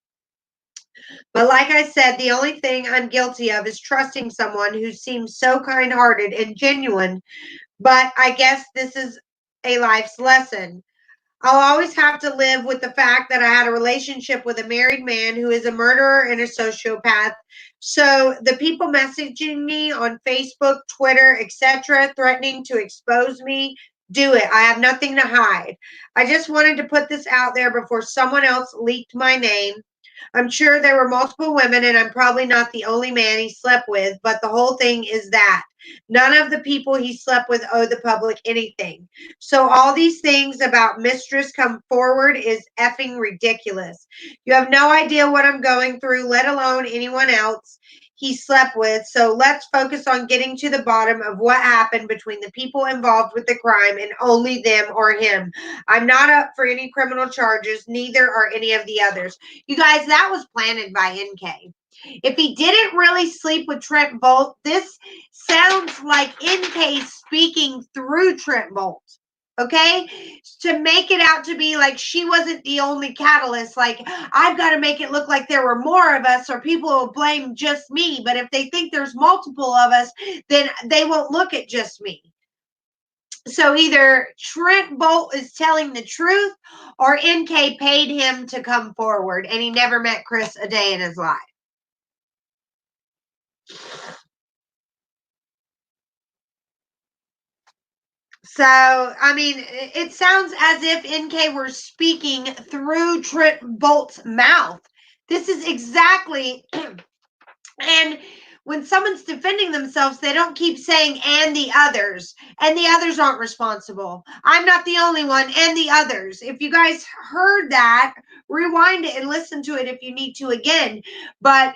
But like I said, the only thing I'm guilty of is trusting someone who seems so kind-hearted and genuine. But I guess this is a life's lesson. I'll always have to live with the fact that I had a relationship with a married man who is a murderer and a sociopath. So the people messaging me on Facebook, Twitter, etc., threatening to expose me, do it. I have nothing to hide. I just wanted to put this out there before someone else leaked my name. I'm sure there were multiple women, and I'm probably not the only man he slept with, but the whole thing is that none of the people he slept with owe the public anything. So all these things about mistress come forward is effing ridiculous. You have no idea what I'm going through, let alone anyone else he slept with. So let's focus on getting to the bottom of what happened between the people involved with the crime and only them or him. I'm not up for any criminal charges, neither are any of the others. You guys, that was planted by NK. If he didn't really sleep with Trent Boult, this sounds like NK speaking through Trent Boult. Okay? To make it out to be like she wasn't the only catalyst. Like, I've got to make it look like there were more of us or people will blame just me. But if they think there's multiple of us, then they won't look at just me. So either Trent Boult is telling the truth or NK paid him to come forward and he never met Chris a day in his life. So, I mean, it sounds as if NK were speaking through Trent Boult's mouth. This is exactly, and when someone's defending themselves, they don't keep saying, and the others aren't responsible. I'm not the only one, and the others. If you guys heard that, rewind it and listen to it if you need to again. But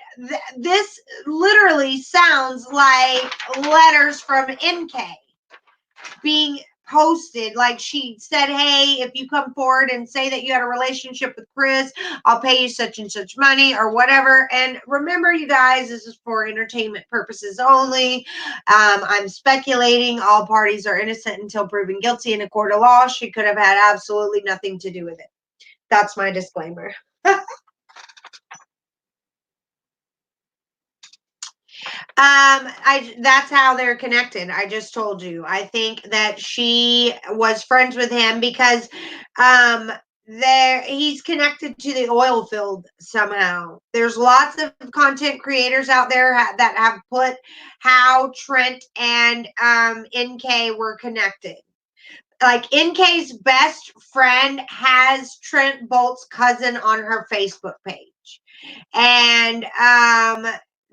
this literally sounds like letters from NK being posted, like she said, hey, if you come forward and say that you had a relationship with Chris, I'll pay you such and such money or whatever. And remember, you guys, this is for entertainment purposes only. I'm speculating. All parties are innocent until proven guilty in a court of law. She could have had absolutely nothing to do with it. That's my disclaimer. That's how they're connected. I just told you. I think that she was friends with him because he's connected to the oil field somehow. There's lots of content creators out there that have put how Trent and NK were connected. Like NK's best friend has Trent Boult's cousin on her Facebook page. And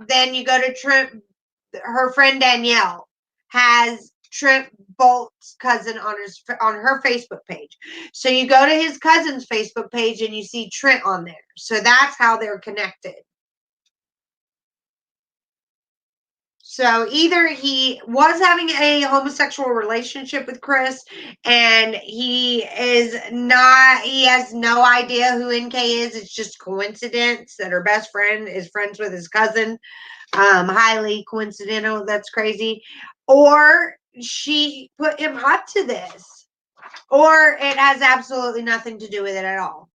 then you go to Trent, her friend Danielle has Trent Boult's cousin on her Facebook page. So you go to his cousin's Facebook page and you see Trent on there. So that's how they're connected. So either he was having a homosexual relationship with Chris and he has no idea who NK is. It's just coincidence that her best friend is friends with his cousin. Highly coincidental. That's crazy. Or she put him up to this. Or it has absolutely nothing to do with it at all.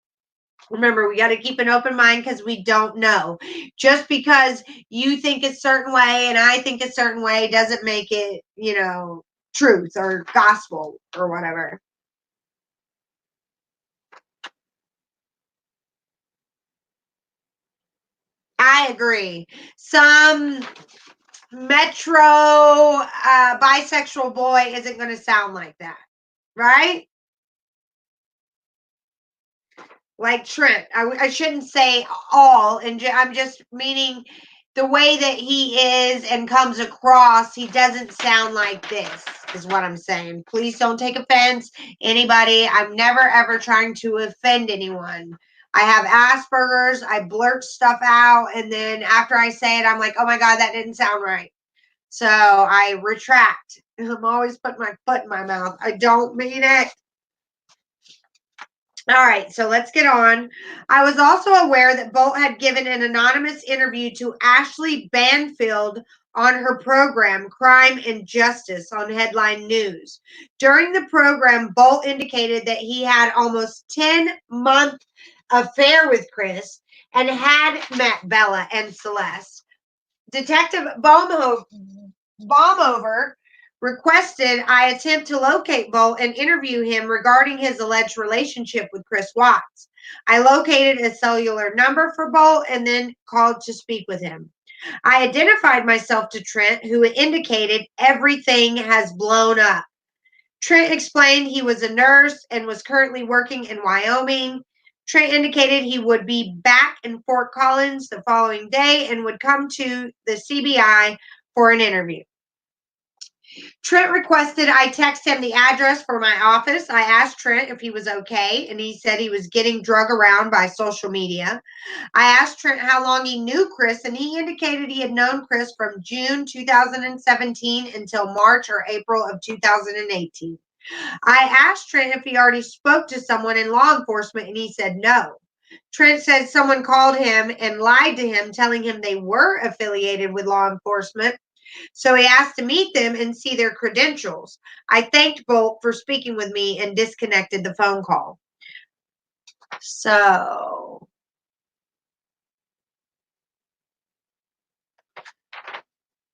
Remember, we got to keep an open mind because we don't know. Just because you think a certain way and I think a certain way doesn't make it, truth or gospel or whatever. I agree. Some metro bisexual boy isn't going to sound like that, right? Like Trent. I shouldn't say all, and I'm just meaning the way that he is and comes across. He doesn't sound like this, is what I'm saying. Please don't take offense, anybody. I'm never ever trying to offend anyone. I have Asperger's. I blurt stuff out, and then after I say it, I'm like, oh my God, that didn't sound right. So I retract. I'm always putting my foot in my mouth. I don't mean it. All right, so let's get on. I was also aware that Boult had given an anonymous interview to Ashley Banfield on her program, Crime and Justice, on Headline News. During the program, Boult indicated that he had almost 10-month affair with Chris and had met Bella and Celeste. Detective Baumover requested I attempt to locate Boult and interview him regarding his alleged relationship with Chris Watts. I located a cellular number for Boult and then called to speak with him. I identified myself to Trent, who indicated everything has blown up. Trent explained he was a nurse and was currently working in Wyoming. Trent indicated he would be back in Fort Collins the following day and would come to the CBI for an interview. Trent requested I text him the address for my office. I asked Trent if he was okay, and he said he was getting drug around by social media. I asked Trent how long he knew Chris, and he indicated he had known Chris from June 2017 until March or April of 2018. I asked Trent if he already spoke to someone in law enforcement, and he said no. Trent said someone called him and lied to him, telling him they were affiliated with law enforcement. So he asked to meet them and see their credentials. I thanked Boult for speaking with me and disconnected the phone call. So,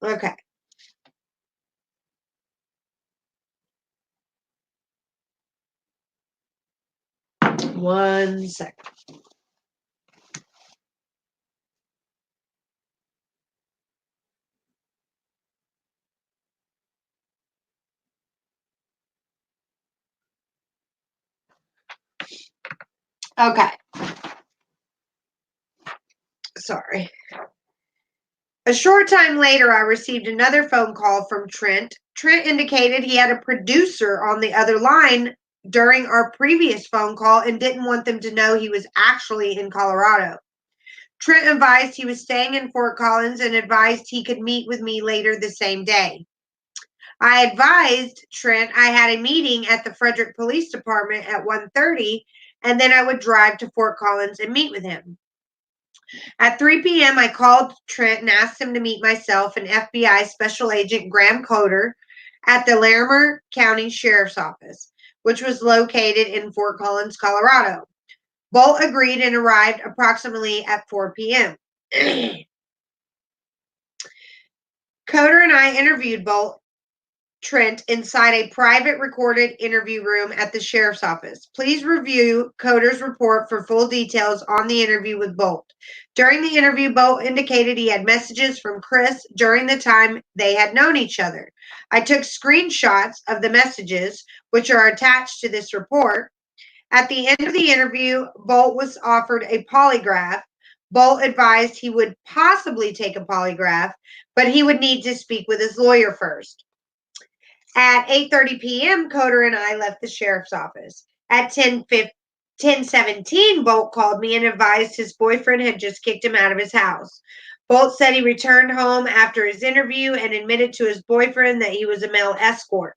okay. One second. Okay. Sorry. A short time later, I received another phone call from Trent. Trent indicated he had a producer on the other line during our previous phone call and didn't want them to know he was actually in Colorado. Trent advised he was staying in Fort Collins and advised he could meet with me later the same day. I advised Trent I had a meeting at the Frederick Police Department at 1:30, and then I would drive to Fort Collins and meet with him. At 3 p.m., I called Trent and asked him to meet myself and FBI Special Agent Graham Coder at the Larimer County Sheriff's Office, which was located in Fort Collins, Colorado. Boult agreed and arrived approximately at 4 p.m. Coder and I interviewed Trent inside a private recorded interview room at the sheriff's office. Please review Coder's report for full details on the interview with Boult. During the interview, Boult indicated he had messages from Chris during the time they had known each other. I took screenshots of the messages, which are attached to this report. At the end of the interview, Boult was offered a polygraph. Boult advised he would possibly take a polygraph, but he would need to speak with his lawyer first. At 8:30 p.m., Coder and I left the sheriff's office. At 10:17, Boult called me and advised his boyfriend had just kicked him out of his house. Boult said he returned home after his interview and admitted to his boyfriend that he was a male escort.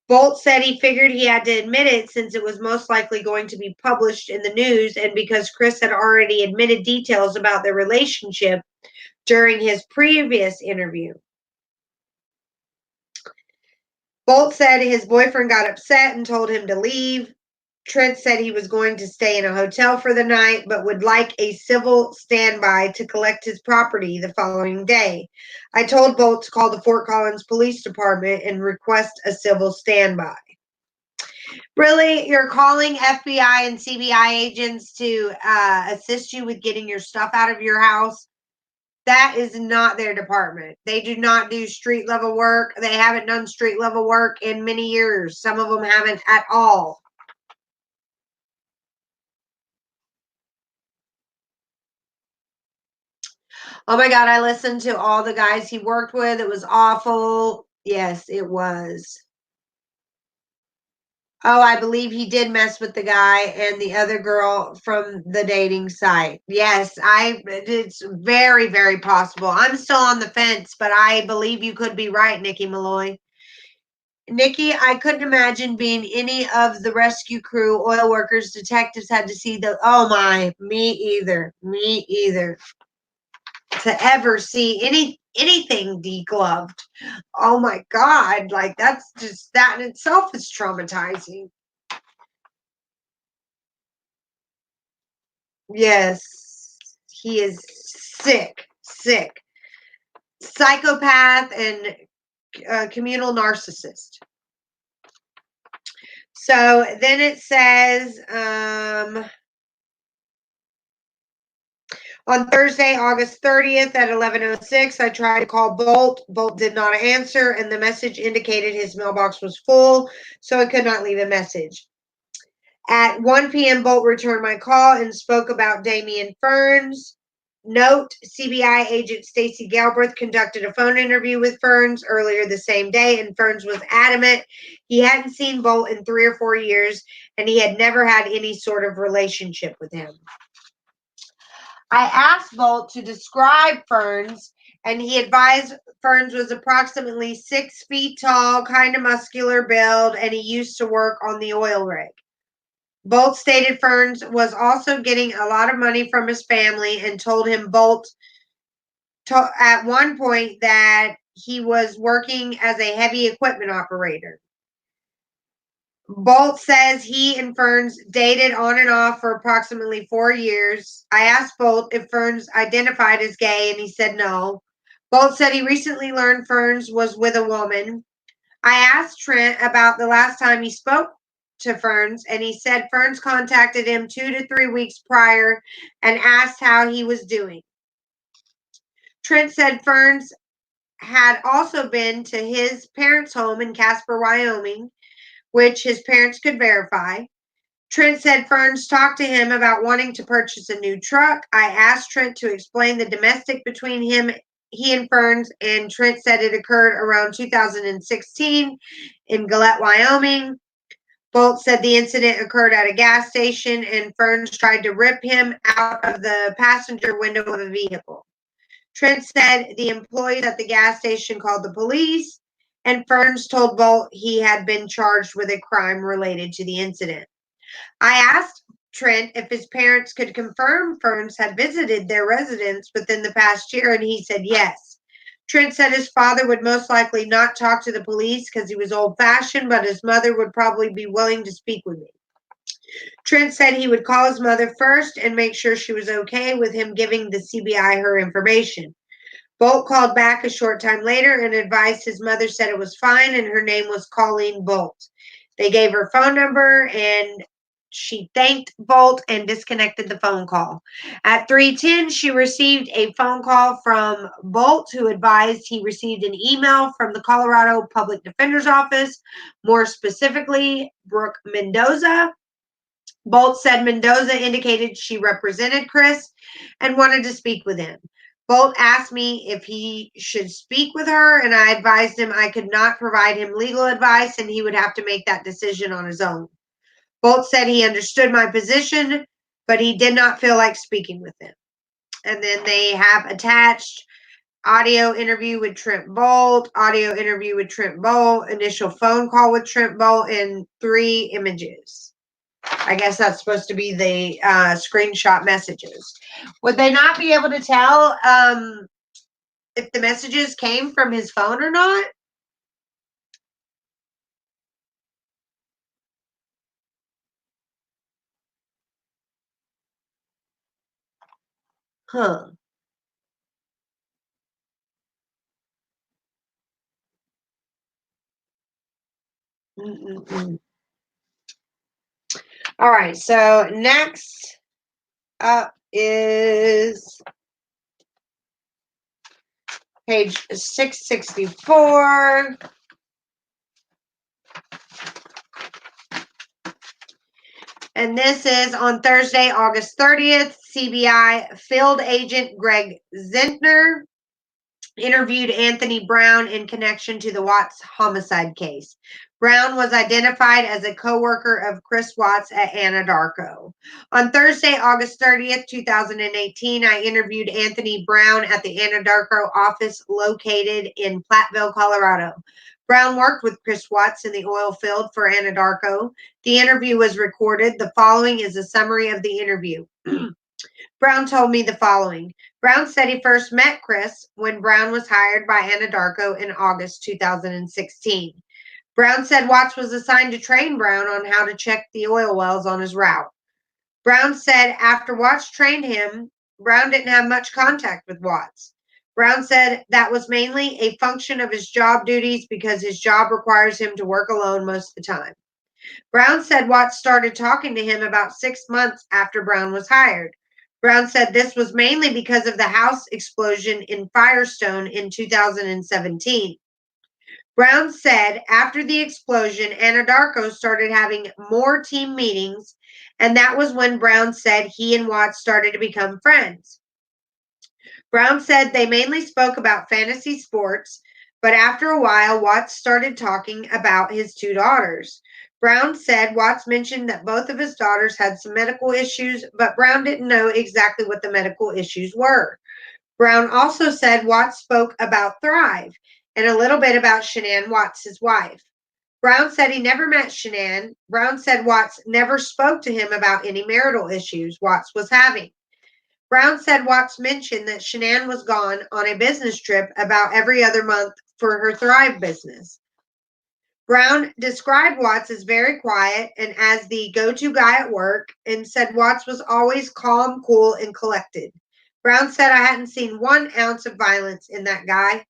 Boult said he figured he had to admit it since it was most likely going to be published in the news and because Chris had already admitted details about their relationship during his previous interview. Boult said his boyfriend got upset and told him to leave. Trent said he was going to stay in a hotel for the night, but would like a civil standby to collect his property the following day. I told Boult to call the Fort Collins Police Department and request a civil standby. Really? You're calling FBI and CBI agents to assist you with getting your stuff out of your house? That is not their department. They do not do street level work. They haven't done street level work in many years. Some of them haven't at all. Oh my God, I listened to all the guys he worked with. It was awful. Yes, it was. Oh, I believe he did mess with the guy and the other girl from the dating site. Yes, it's very, very possible. I'm still on the fence, but I believe you could be right, Nikki Malloy. Nikki, I couldn't imagine being any of the rescue crew, oil workers, detectives had to see the, oh my, me either. Me either. To ever see anything degloved. Oh my God, like that's just, that in itself is traumatizing. Yes, he is sick, sick. Psychopath and communal narcissist. So then it says, on Thursday, August 30th at 11:06, I tried to call Boult. Boult did not answer, and the message indicated his mailbox was full, so I could not leave a message. At 1 p.m., Boult returned my call and spoke about Damien Ferns. Note, CBI agent Stacey Galbraith conducted a phone interview with Ferns earlier the same day, and Ferns was adamant he hadn't seen Boult in 3 or 4 years, and he had never had any sort of relationship with him. I asked Boult to describe Ferns, and he advised Ferns was approximately 6 feet tall, kind of muscular build, and he used to work on the oil rig. Boult stated Ferns was also getting a lot of money from his family and told him Boult at one point that he was working as a heavy equipment operator. Boult says he and Ferns dated on and off for approximately 4 years. I asked Boult if Ferns identified as gay, and he said no. Boult said he recently learned Ferns was with a woman. I asked Trent about the last time he spoke to Ferns, and he said Ferns contacted him 2 to 3 weeks prior and asked how he was doing. Trent said Ferns had also been to his parents' home in Casper, Wyoming, which his parents could verify. Trent said Ferns talked to him about wanting to purchase a new truck. I asked Trent to explain the domestic between he and Ferns, and Trent said it occurred around 2016 in Gillette, Wyoming. Boult said the incident occurred at a gas station, and Ferns tried to rip him out of the passenger window of a vehicle. Trent said the employees at the gas station called the police, and Ferns told Boult he had been charged with a crime related to the incident. I asked Trent if his parents could confirm Ferns had visited their residence within the past year, and he said yes. Trent said his father would most likely not talk to the police because he was old-fashioned, but his mother would probably be willing to speak with me. Trent said he would call his mother first and make sure she was okay with him giving the CBI her information. Boult called back a short time later and advised his mother said it was fine and her name was Colleen Boult. They gave her phone number and she thanked Boult and disconnected the phone call. At 3:10, she received a phone call from Boult, who advised he received an email from the Colorado Public Defender's Office, more specifically, Brooke Mendoza. Boult said Mendoza indicated she represented Chris and wanted to speak with him. Boult asked me if he should speak with her, and I advised him I could not provide him legal advice and he would have to make that decision on his own. Boult said he understood my position, but he did not feel like speaking with him. And then they have attached audio interview with Trent Boult, audio interview with Trent Boult, initial phone call with Trent Boult, and 3 images. I guess that's supposed to be the screenshot messages. Would they not be able to tell if the messages came from his phone or not? Huh. Mm-mm-mm. All right, so next up is page 664. And this is on Thursday, August 30th. CBI field agent Greg Zentner interviewed Anthony Brown in connection to the Watts homicide case. Brown was identified as a co-worker of Chris Watts at Anadarko. On Thursday, August 30th, 2018, I interviewed Anthony Brown at the Anadarko office located in Platteville, Colorado. Brown worked with Chris Watts in the oil field for Anadarko. The interview was recorded. The following is a summary of the interview. Brown told me the following. Brown said he first met Chris when Brown was hired by Anadarko in August 2016. Brown said Watts was assigned to train Brown on how to check the oil wells on his route. Brown said after Watts trained him, Brown didn't have much contact with Watts. Brown said that was mainly a function of his job duties because his job requires him to work alone most of the time. Brown said Watts started talking to him about 6 months after Brown was hired. Brown said this was mainly because of the house explosion in Firestone in 2017. Brown said after the explosion, Anadarko started having more team meetings, and that was when Brown said he and Watts started to become friends. Brown said they mainly spoke about fantasy sports, but after a while, Watts started talking about his 2 daughters. Brown said Watts mentioned that both of his daughters had some medical issues, but Brown didn't know exactly what the medical issues were. Brown also said Watts spoke about Thrive and a little bit about Shanann Watts, his wife. Brown said he never met Shanann. Brown said Watts never spoke to him about any marital issues Watts was having. Brown said Watts mentioned that Shanann was gone on a business trip about every other month for her Thrive business. Brown described Watts as very quiet and as the go-to guy at work and said Watts was always calm, cool, and collected. Brown said I hadn't seen 1 ounce of violence in that guy.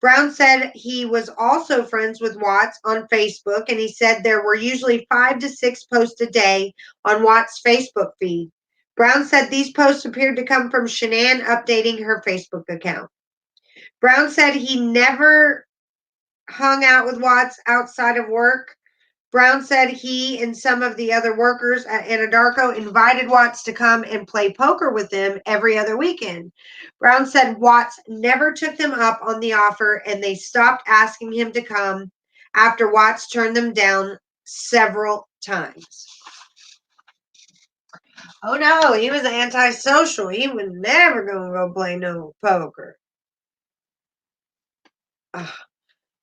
Brown said he was also friends with Watts on Facebook, and he said there were usually 5 to 6 posts a day on Watts' Facebook feed. Brown said these posts appeared to come from Shanann updating her Facebook account. Brown said he never hung out with Watts outside of work. Brown said he and some of the other workers at Anadarko invited Watts to come and play poker with them every other weekend. Brown said Watts never took them up on the offer and they stopped asking him to come after Watts turned them down several times. Oh no, he was antisocial. He was never going to go play no poker.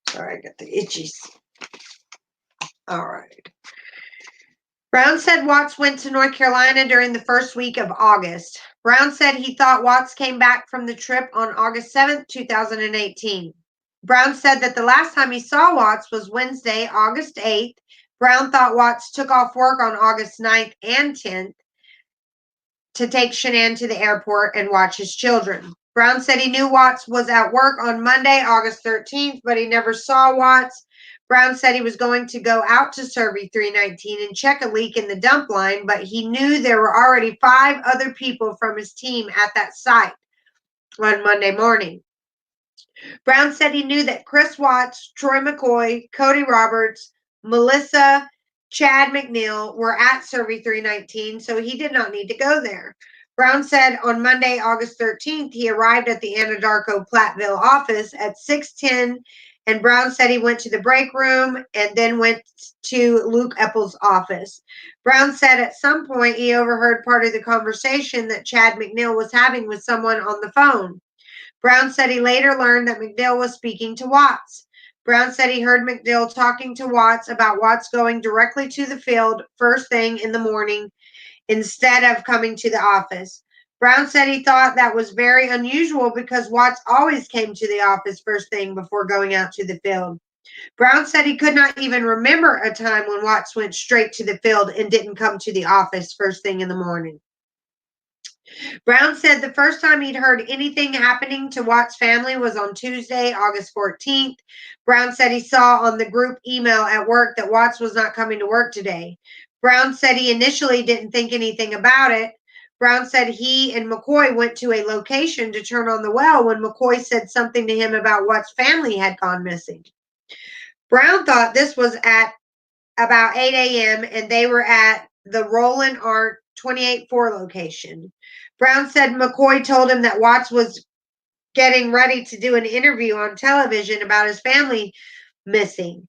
Sorry, I got the itchies. All right. Brown said Watts went to North Carolina during the first week of August. Brown said he thought Watts came back from the trip on August 7th, 2018. Brown said that the last time he saw Watts was Wednesday, August 8th. Brown thought Watts took off work on August 9th and 10th to take Shanann to the airport and watch his children. Brown said he knew Watts was at work on Monday, August 13th, but he never saw Watts. Brown said he was going to go out to Survey 319 and check a leak in the dump line, but he knew there were already 5 other people from his team at that site on Monday morning. Brown said he knew that Chris Watts, Troy McCoy, Cody Roberts, Melissa, Chad McNeil were at Survey 319, so he did not need to go there. Brown said on Monday, August 13th, he arrived at the Anadarko Platteville office at 6:10, and Brown said he went to the break room and then went to Luke Epples' office. Brown said at some point he overheard part of the conversation that Chad McNeil was having with someone on the phone. Brown said he later learned that McNeil was speaking to Watts. Brown said he heard McNeil talking to Watts about Watts going directly to the field first thing in the morning instead of coming to the office. Brown said he thought that was very unusual because Watts always came to the office first thing before going out to the field. Brown said he could not even remember a time when Watts went straight to the field and didn't come to the office first thing in the morning. Brown said the first time he'd heard anything happening to Watts' family was on Tuesday, August 14th. Brown said he saw on the group email at work that Watts was not coming to work today. Brown said he initially didn't think anything about it. Brown said he and McCoy went to a location to turn on the well when McCoy said something to him about Watts' family had gone missing. Brown thought this was at about 8 a.m. and they were at the Roland Art 28-4 location. Brown said McCoy told him that Watts was getting ready to do an interview on television about his family missing.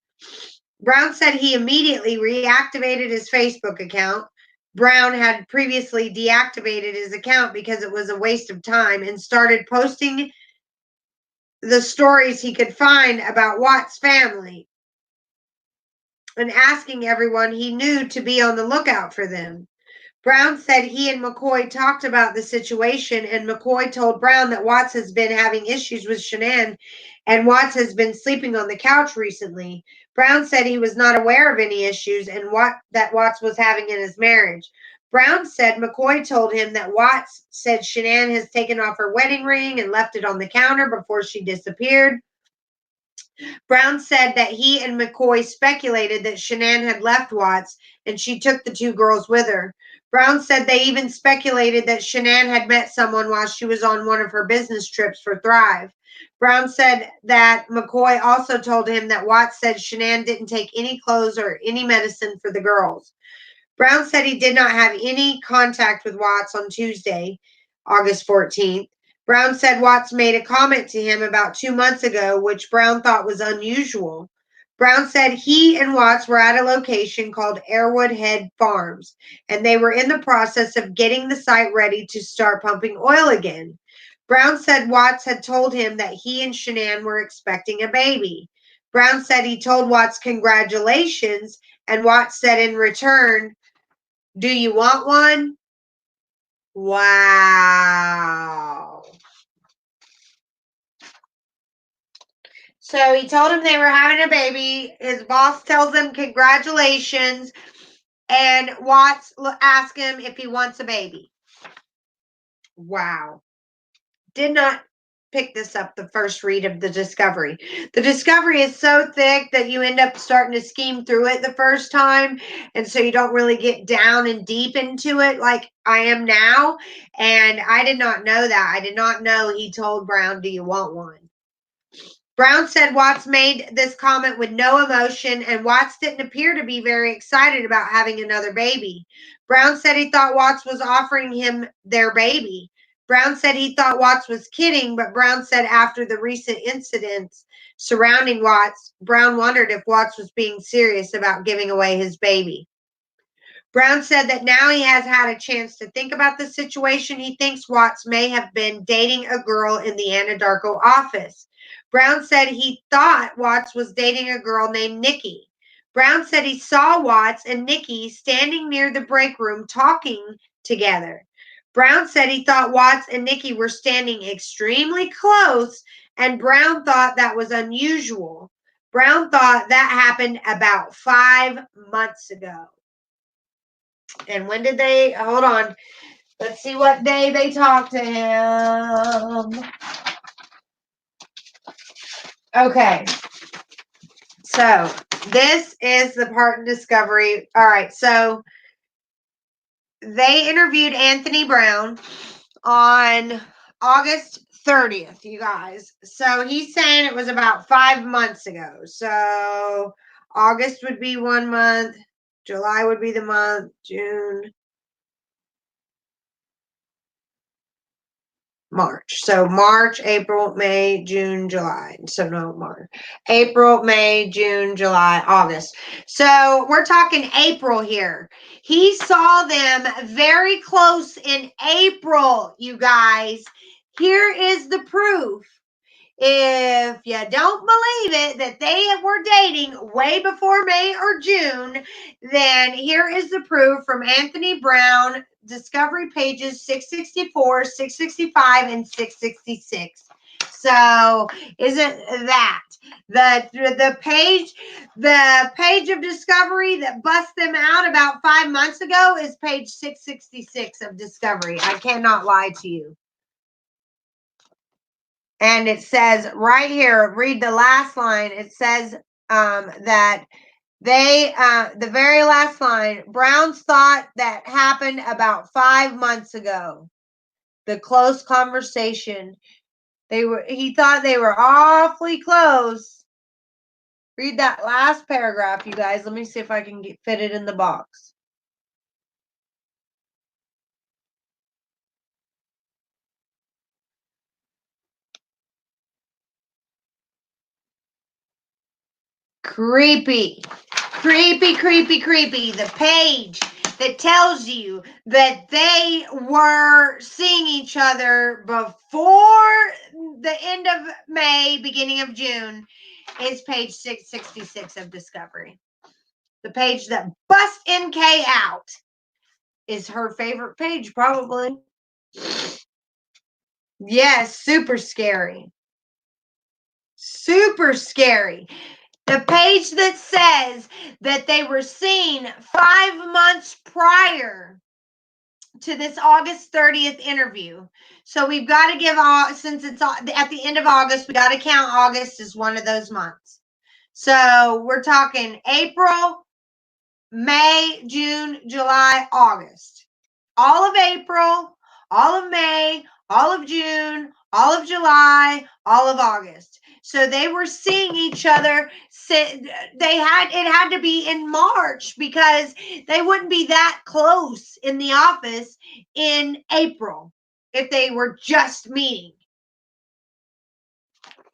Brown said he immediately reactivated his Facebook account. Brown had previously deactivated his account because it was a waste of time and started posting the stories he could find about Watts' family and asking everyone he knew to be on the lookout for them. Brown said he and McCoy talked about the situation, and McCoy told Brown that Watts has been having issues with Shanann, and Watts has been sleeping on the couch recently. Brown said he was not aware of any issues and that Watts was having in his marriage. Brown said McCoy told him that Watts said Shanann has taken off her wedding ring and left it on the counter before she disappeared. Brown said that he and McCoy speculated that Shanann had left Watts and she took the 2 girls with her. Brown said they even speculated that Shanann had met someone while she was on one of her business trips for Thrive. Brown said that McCoy also told him that Watts said Shanann didn't take any clothes or any medicine for the girls. Brown said he did not have any contact with Watts on Tuesday, August 14th. Brown said Watts made a comment to him about 2 months ago, which Brown thought was unusual. Brown said he and Watts were at a location called Airwood Head Farms, and they were in the process of getting the site ready to start pumping oil again. Brown said Watts had told him that he and Shanann were expecting a baby. Brown said he told Watts congratulations, and Watts said in return, "Do you want one?" Wow. So he told him they were having a baby. His boss tells him congratulations. And Watts asked him if he wants a baby. Wow. Did not pick this up the first read of the discovery. The discovery is so thick that you end up starting to skim through it the first time. And so you don't really get down and deep into it like I am now. And I did not know that. I did not know he told Brown, "Do you want one?" Brown said Watts made this comment with no emotion, and Watts didn't appear to be very excited about having another baby. Brown said he thought Watts was offering him their baby. Brown said he thought Watts was kidding, but Brown said after the recent incidents surrounding Watts, Brown wondered if Watts was being serious about giving away his baby. Brown said that now he has had a chance to think about the situation. He thinks Watts may have been dating a girl in the Anadarko office. Brown said he thought Watts was dating a girl named Nikki. Brown said he saw Watts and Nikki standing near the break room talking together. Brown said he thought Watts and Nikki were standing extremely close, and Brown thought that was unusual. Brown thought that happened about 5 months ago. And when did they, hold on, let's see what day they talked to him. Okay. So this is the part in Discovery. All right. So they interviewed Anthony Brown on August 30th, you guys. So he's saying it was about 5 months ago. So August would be 1 month. July would be the month. June. March. So March, April, May, June, July. So no, March. April, May, June, July, August. So we're talking April here. He saw them very close in April, you guys. Here is the proof. If you don't believe it, that they were dating way before May or June, then here is the proof from Anthony Brown, Discovery pages 664, 665, and 666. So isn't that the page of Discovery that bust them out about 5 months ago is page 666 of Discovery. I cannot lie to you. And it says right here, read the last line. It says that they, the very last line, Brown's thought that happened about 5 months ago. The close conversation. He thought they were awfully close. Read that last paragraph, you guys. Let me see if I can fit it in the box. Creepy. Creepy, creepy, creepy. The page that tells you that they were seeing each other before the end of May, beginning of June, is page 666 of Discovery. The page that bust NK out is her favorite page, probably. Yes, super scary. Super scary. The page that says that they were seen 5 months prior to this August 30th interview. So we've got to give, since it's at the end of August, we got to count August as one of those months. So we're talking April, May, June, July, August. All of April, all of May, all of June, all of July, all of August. So they were seeing each other. It had to be in March because they wouldn't be that close in the office in April if they were just meeting.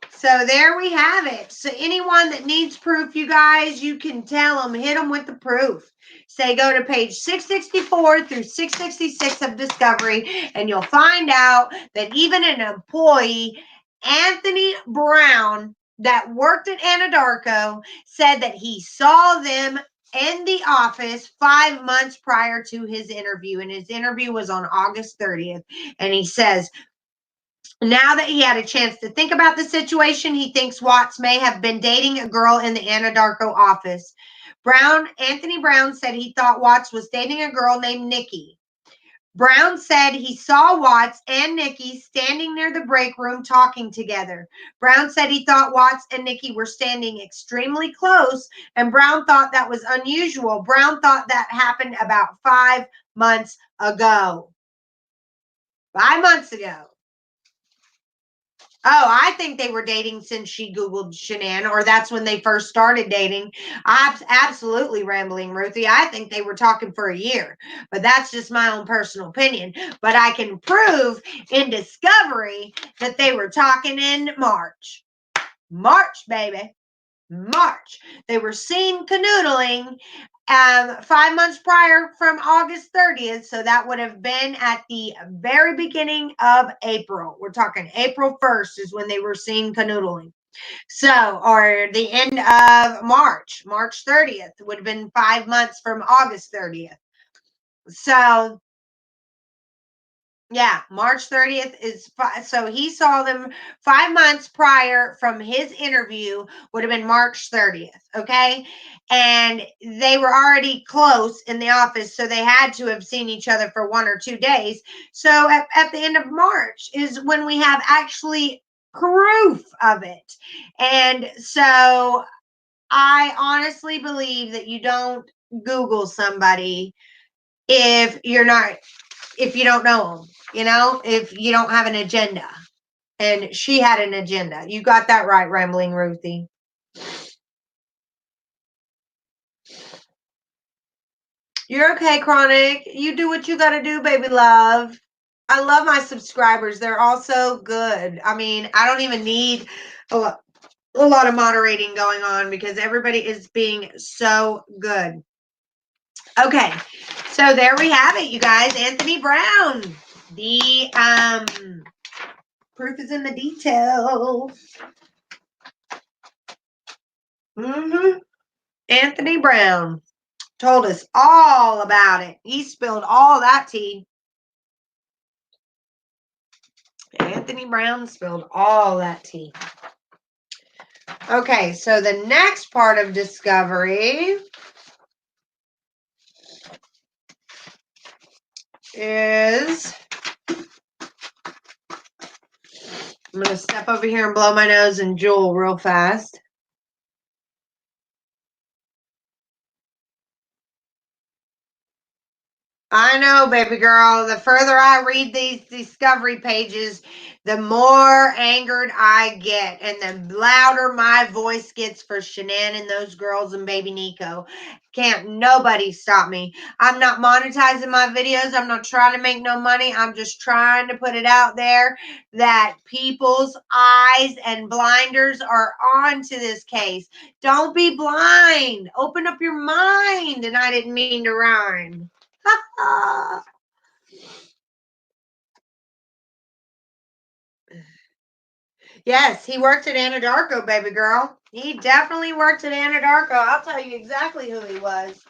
So there we have it. So anyone that needs proof, you guys, you can tell them, hit them with the proof. Say go to page 664 through 666 of Discovery, and you'll find out that even an employee, Anthony Brown, that worked at Anadarko, said that he saw them in the office 5 months prior to his interview. And his interview was on August 30th. And he says, now that he had a chance to think about the situation, he thinks Watts may have been dating a girl in the Anadarko office. Anthony Brown said he thought Watts was dating a girl named Nikki. Brown said he saw Watts and Nikki standing near the break room talking together. Brown said he thought Watts and Nikki were standing extremely close, and Brown thought that was unusual. Brown thought that happened about 5 months ago. 5 months ago. Oh, I think they were dating since she Googled Shanann, or that's when they first started dating. Absolutely rambling, Ruthie. I think they were talking for a year, but that's just my own personal opinion. But I can prove in Discovery that they were talking in March. March, baby. March. They were seen canoodling 5 months prior from August 30th. So that would have been at the very beginning of April. We're talking April 1st is when they were seen canoodling. So, or the end of March 30th would have been 5 months from August 30th. So, yeah, March 30th is so he saw them 5 months prior from his interview would have been March 30th, okay? And they were already close in the office, so they had to have seen each other for 1 or 2 days. So at the end of March is when we have actually proof of it. And so I honestly believe that you don't Google somebody if you don't know them, if you don't have an agenda. And she had an agenda. You got that right, Rambling Ruthie. You're okay, Chronic. You do what you got to do, baby love. I love my subscribers. They're all so good. I mean, I don't even need a lot of moderating going on because everybody is being so good. Okay, so there we have it, you guys. Anthony Brown. The proof is in the details. Anthony Brown told us all about it. He spilled all that tea. Anthony Brown spilled all that tea. Okay, so the next part of discovery is, I'm going to step over here and blow my nose and Jewel real fast. I know, baby girl. The further I read these discovery pages, the more angered I get and the louder my voice gets for Shanann and those girls and baby Nico. Can't nobody stop me. I'm not monetizing my videos. I'm not trying to make no money. I'm just trying to put it out there that people's eyes and blinders are on to this case. Don't be blind. Open up your mind. And I didn't mean to rhyme. Yes, he worked at Anadarko, baby girl. He definitely worked at Anadarko. I'll tell you exactly who he was.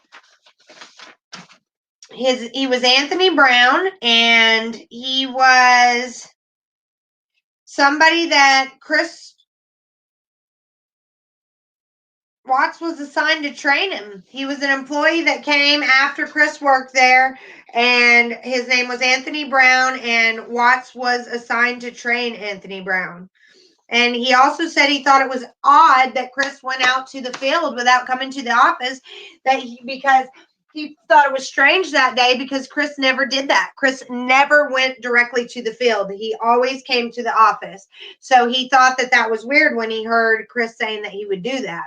He was Anthony Brown, and he was somebody that Chris Watts was assigned to train him. He was an employee that came after Chris worked there, and his name was Anthony Brown, and Watts was assigned to train Anthony Brown. And he also said he thought it was odd that Chris went out to the field without coming to the office, because he thought it was strange that day because Chris never did that. Chris never went directly to the field. He always came to the office. So he thought that was weird when he heard Chris saying that he would do that.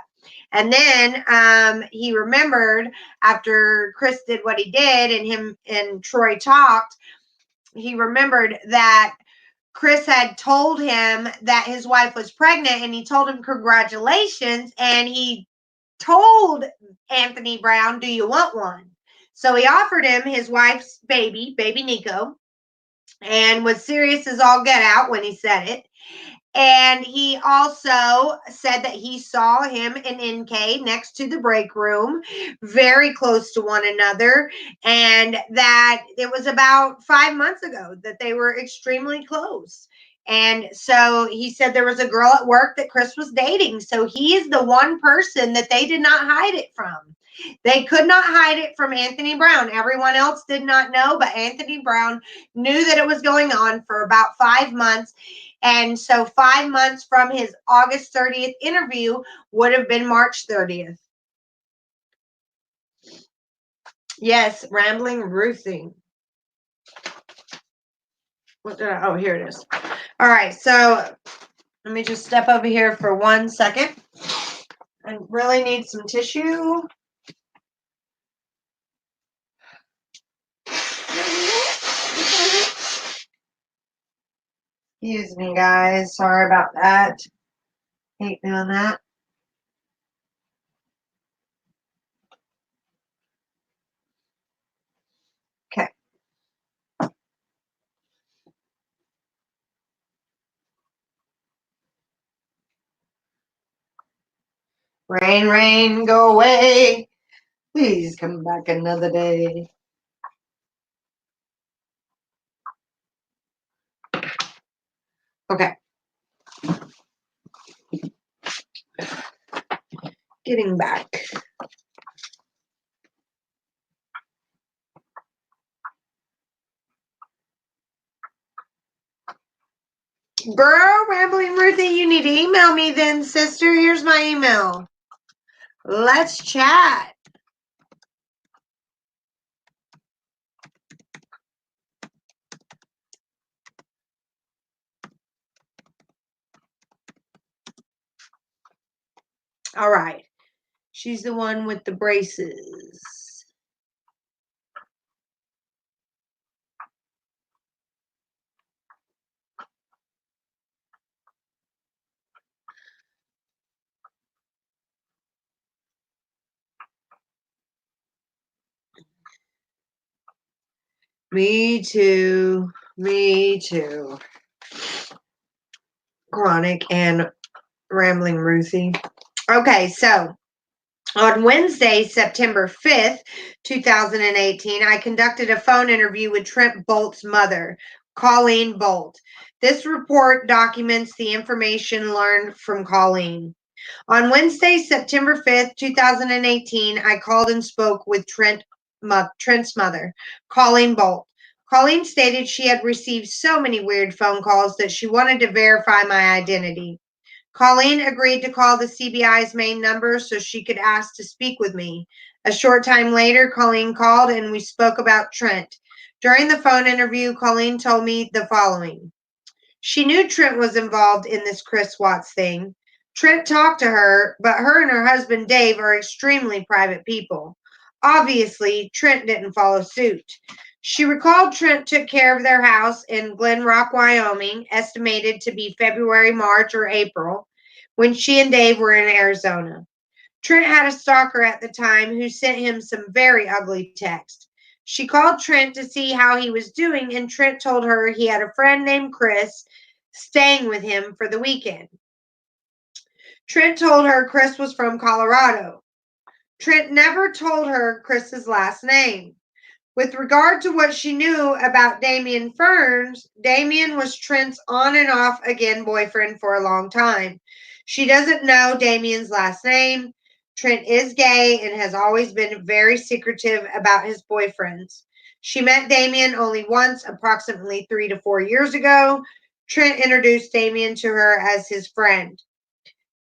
And then he remembered after Chris did what he did and him and Troy talked, he remembered that Chris had told him that his wife was pregnant, and he told him congratulations, and he told Anthony Brown, do you want one? So he offered him his wife's baby Nico, and was serious as all get out when he said it. And he also said that he saw him and NK next to the break room, very close to one another, and that it was about 5 months ago that they were extremely close. And so he said there was a girl at work that Chris was dating. So he is the one person that they did not hide it from. They could not hide it from Anthony Brown. Everyone else did not know, but Anthony Brown knew that it was going on for about 5 months. And so 5 months from his August 30th interview would have been March 30th. Yes, Rambling Ruthie. Oh, here it is. All right, so let me just step over here for 1 second. I really need some tissue. Excuse me, guys. Sorry about that. Hate doing that. Rain, rain, go away. Please come back another day. Okay. Getting back. Girl, Rambling Ruthie, you need to email me then, sister. Here's my email. Let's chat. All right. She's the one with the braces. Me too. Me too. Chronic and Rambling Ruthie. Okay, so on Wednesday, September 5th, 2018, I conducted a phone interview with Trent Boult's mother, Colleen Boult. This report documents the information learned from Colleen. On Wednesday, September 5th, 2018, I called and spoke with Trent's mother, Colleen Boult. Colleen stated she had received so many weird phone calls that she wanted to verify my identity. Colleen agreed to call the CBI's main number so she could ask to speak with me. A short time later, Colleen called and we spoke about Trent. During the phone interview, Colleen told me the following. She knew Trent was involved in this Chris Watts thing. Trent talked to her, but her and her husband Dave are extremely private people. Obviously, Trent didn't follow suit. She recalled Trent took care of their house in Glen Rock, Wyoming, estimated to be February, March, or April, when she and Dave were in Arizona. Trent had a stalker at the time who sent him some very ugly texts. She called Trent to see how he was doing, and Trent told her he had a friend named Chris staying with him for the weekend. Trent told her Chris was from Colorado. Trent never told her Chris's last name. With regard to what she knew about Damien Ferns, Damien was Trent's on and off again boyfriend for a long time. She doesn't know Damien's last name. Trent is gay and has always been very secretive about his boyfriends. She met Damien only once, approximately 3 to 4 years ago. Trent introduced Damien to her as his friend.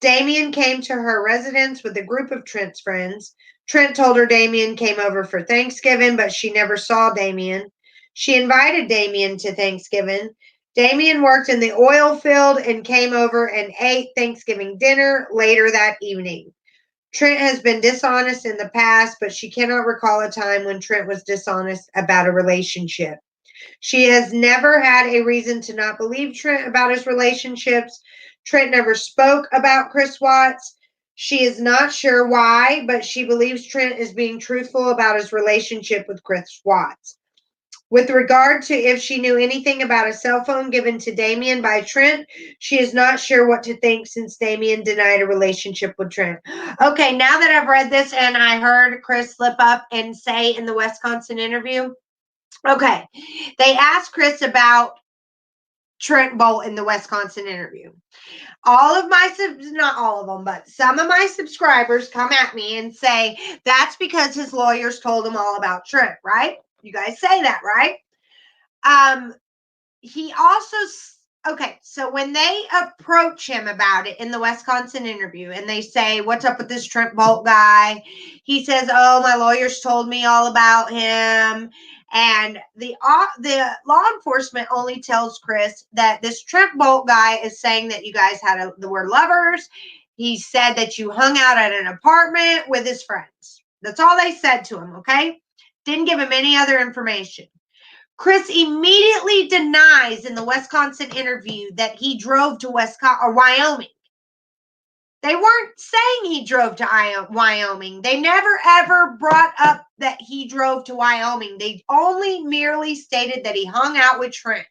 Damien came to her residence with a group of Trent's friends. Trent told her Damien came over for Thanksgiving, but she never saw Damien. She invited Damien to Thanksgiving. Damien worked in the oil field and came over and ate Thanksgiving dinner later that evening. Trent has been dishonest in the past, but she cannot recall a time when Trent was dishonest about a relationship. She has never had a reason to not believe Trent about his relationships. Trent never spoke about Chris Watts. She is not sure why, but she believes Trent is being truthful about his relationship with Chris Watts. With regard to if she knew anything about a cell phone given to Damien by Trent, she is not sure what to think since Damien denied a relationship with Trent. Okay, now that I've read this and I heard Chris slip up and say in the Wisconsin interview, okay, they asked Chris about Trent Boult in the Wisconsin interview. All of my, not all of them, but some of my subscribers come at me and say, that's because his lawyers told him all about Trent, right? You guys say that, right? He also, okay, so when they approach him about it in the Wisconsin interview and they say, what's up with this Trent Boult guy? He says, oh, my lawyers told me all about him. And the law enforcement only tells Chris that this Trent Boult guy is saying that you guys had the word lovers. He said that you hung out at an apartment with his friends. That's all they said to him, okay? Didn't give him any other information. Chris immediately denies in the Wisconsin interview that he drove to Wyoming. They weren't saying he drove to Wyoming. They never ever brought up that he drove to Wyoming. They only merely stated that he hung out with Trent.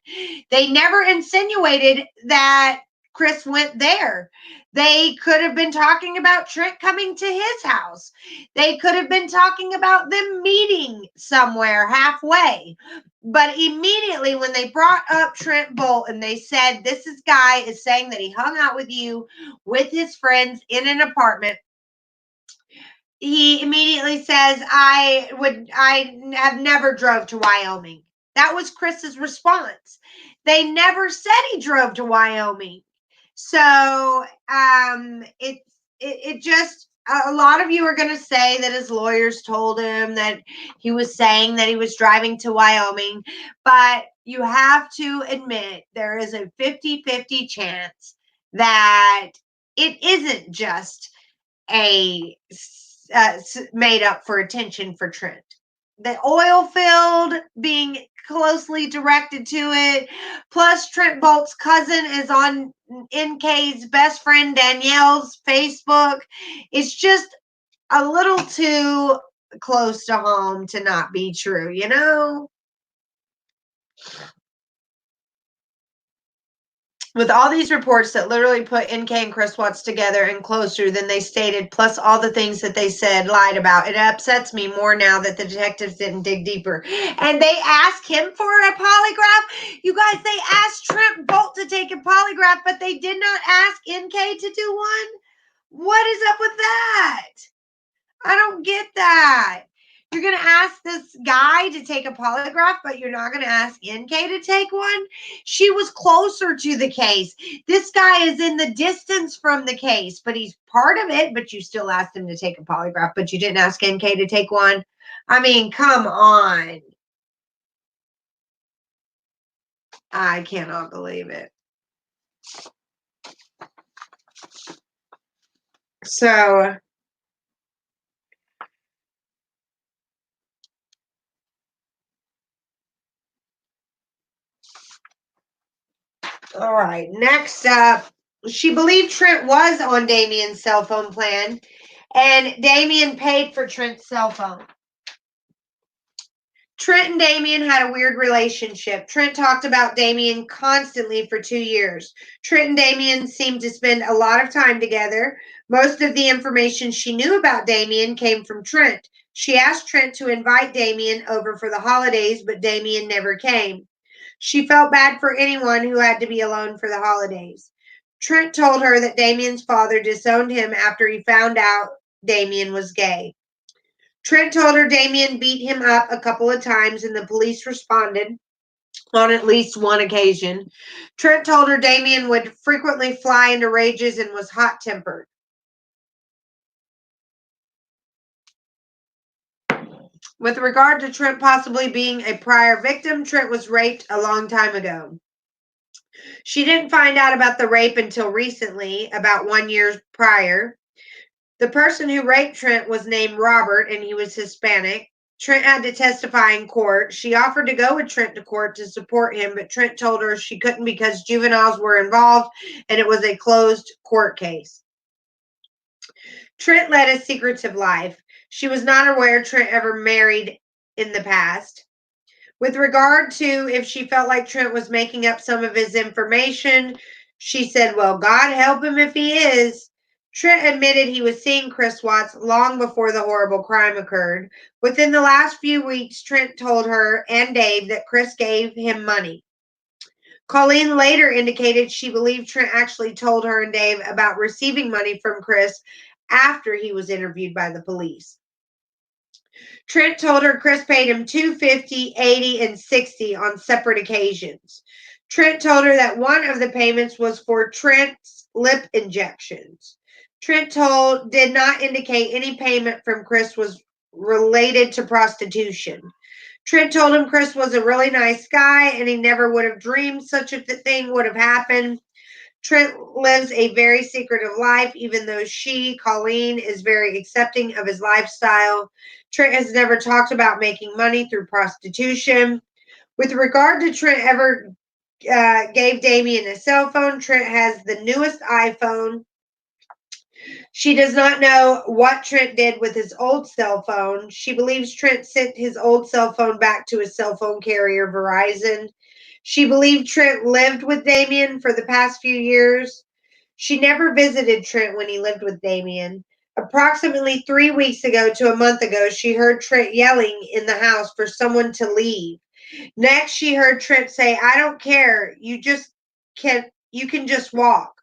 They never insinuated that Chris went there. They could have been talking about Trent coming to his house. They could have been talking about them meeting somewhere halfway. But immediately when they brought up Trent Boult and they said, this guy is saying that he hung out with you with his friends in an apartment, he immediately says, I have never drove to Wyoming. That was Chris's response. They never said he drove to Wyoming. So it just, a lot of you are going to say that his lawyers told him that he was saying that he was driving to Wyoming, but you have to admit there is a 50-50 chance that it isn't just a made up for attention for Trent. The oil field being closely directed to it, plus Trent Boult's cousin is on NK's best friend Danielle's Facebook. It's just a little too close to home to not be true, you know? With all these reports that literally put NK and Chris Watts together and closer than they stated, plus all the things that they said, lied about, it upsets me more now that the detectives didn't dig deeper. And they asked him for a polygraph. You guys, they asked Trent Boult to take a polygraph, but they did not ask NK to do one. What is up with that? I don't get that. You're going to ask this guy to take a polygraph, but you're not going to ask NK to take one? She was closer to the case. This guy is in the distance from the case, but he's part of it, but you still asked him to take a polygraph, but you didn't ask NK to take one? I mean, come on. I cannot believe it. So... all right, next up, she believed Trent was on Damien's cell phone plan, and Damien paid for Trent's cell phone. Trent and Damien had a weird relationship. Trent talked about Damien constantly for 2 years. Trent and Damien seemed to spend a lot of time together. Most of the information she knew about Damien came from Trent. She asked Trent to invite Damien over for the holidays, but Damien never came. She felt bad for anyone who had to be alone for the holidays. Trent told her that Damien's father disowned him after he found out Damien was gay. Trent told her Damien beat him up a couple of times and the police responded on at least one occasion. Trent told her Damien would frequently fly into rages and was hot-tempered. With regard to Trent possibly being a prior victim, Trent was raped a long time ago. She didn't find out about the rape until recently, about 1 year prior. The person who raped Trent was named Robert, and he was Hispanic. Trent had to testify in court. She offered to go with Trent to court to support him, but Trent told her she couldn't because juveniles were involved, and it was a closed court case. Trent led a secretive life. She was not aware Trent ever married in the past. With regard to if she felt like Trent was making up some of his information, she said, well, God help him if he is. Trent admitted he was seeing Chris Watts long before the horrible crime occurred. Within the last few weeks, Trent told her and Dave that Chris gave him money. Colleen later indicated she believed Trent actually told her and Dave about receiving money from Chris after he was interviewed by the police. Trent told her Chris paid him $250, $80, and $60 on separate occasions. Trent told her that one of the payments was for Trent's lip injections. Trent did not indicate any payment from Chris was related to prostitution. Trent told him Chris was a really nice guy and he never would have dreamed such a thing would have happened. Trent lives a very secretive life, even though she, Colleen, is very accepting of his lifestyle. Trent has never talked about making money through prostitution. With regard to Trent ever gave Damien a cell phone, Trent has the newest iPhone. She does not know what Trent did with his old cell phone. She believes Trent sent his old cell phone back to his cell phone carrier, Verizon. She believed Trent lived with Damien for the past few years. She never visited Trent when he lived with Damien. Approximately 3 weeks ago to a month ago, she heard Trent yelling in the house for someone to leave. Next, she heard Trent say, "I don't care. You can just walk."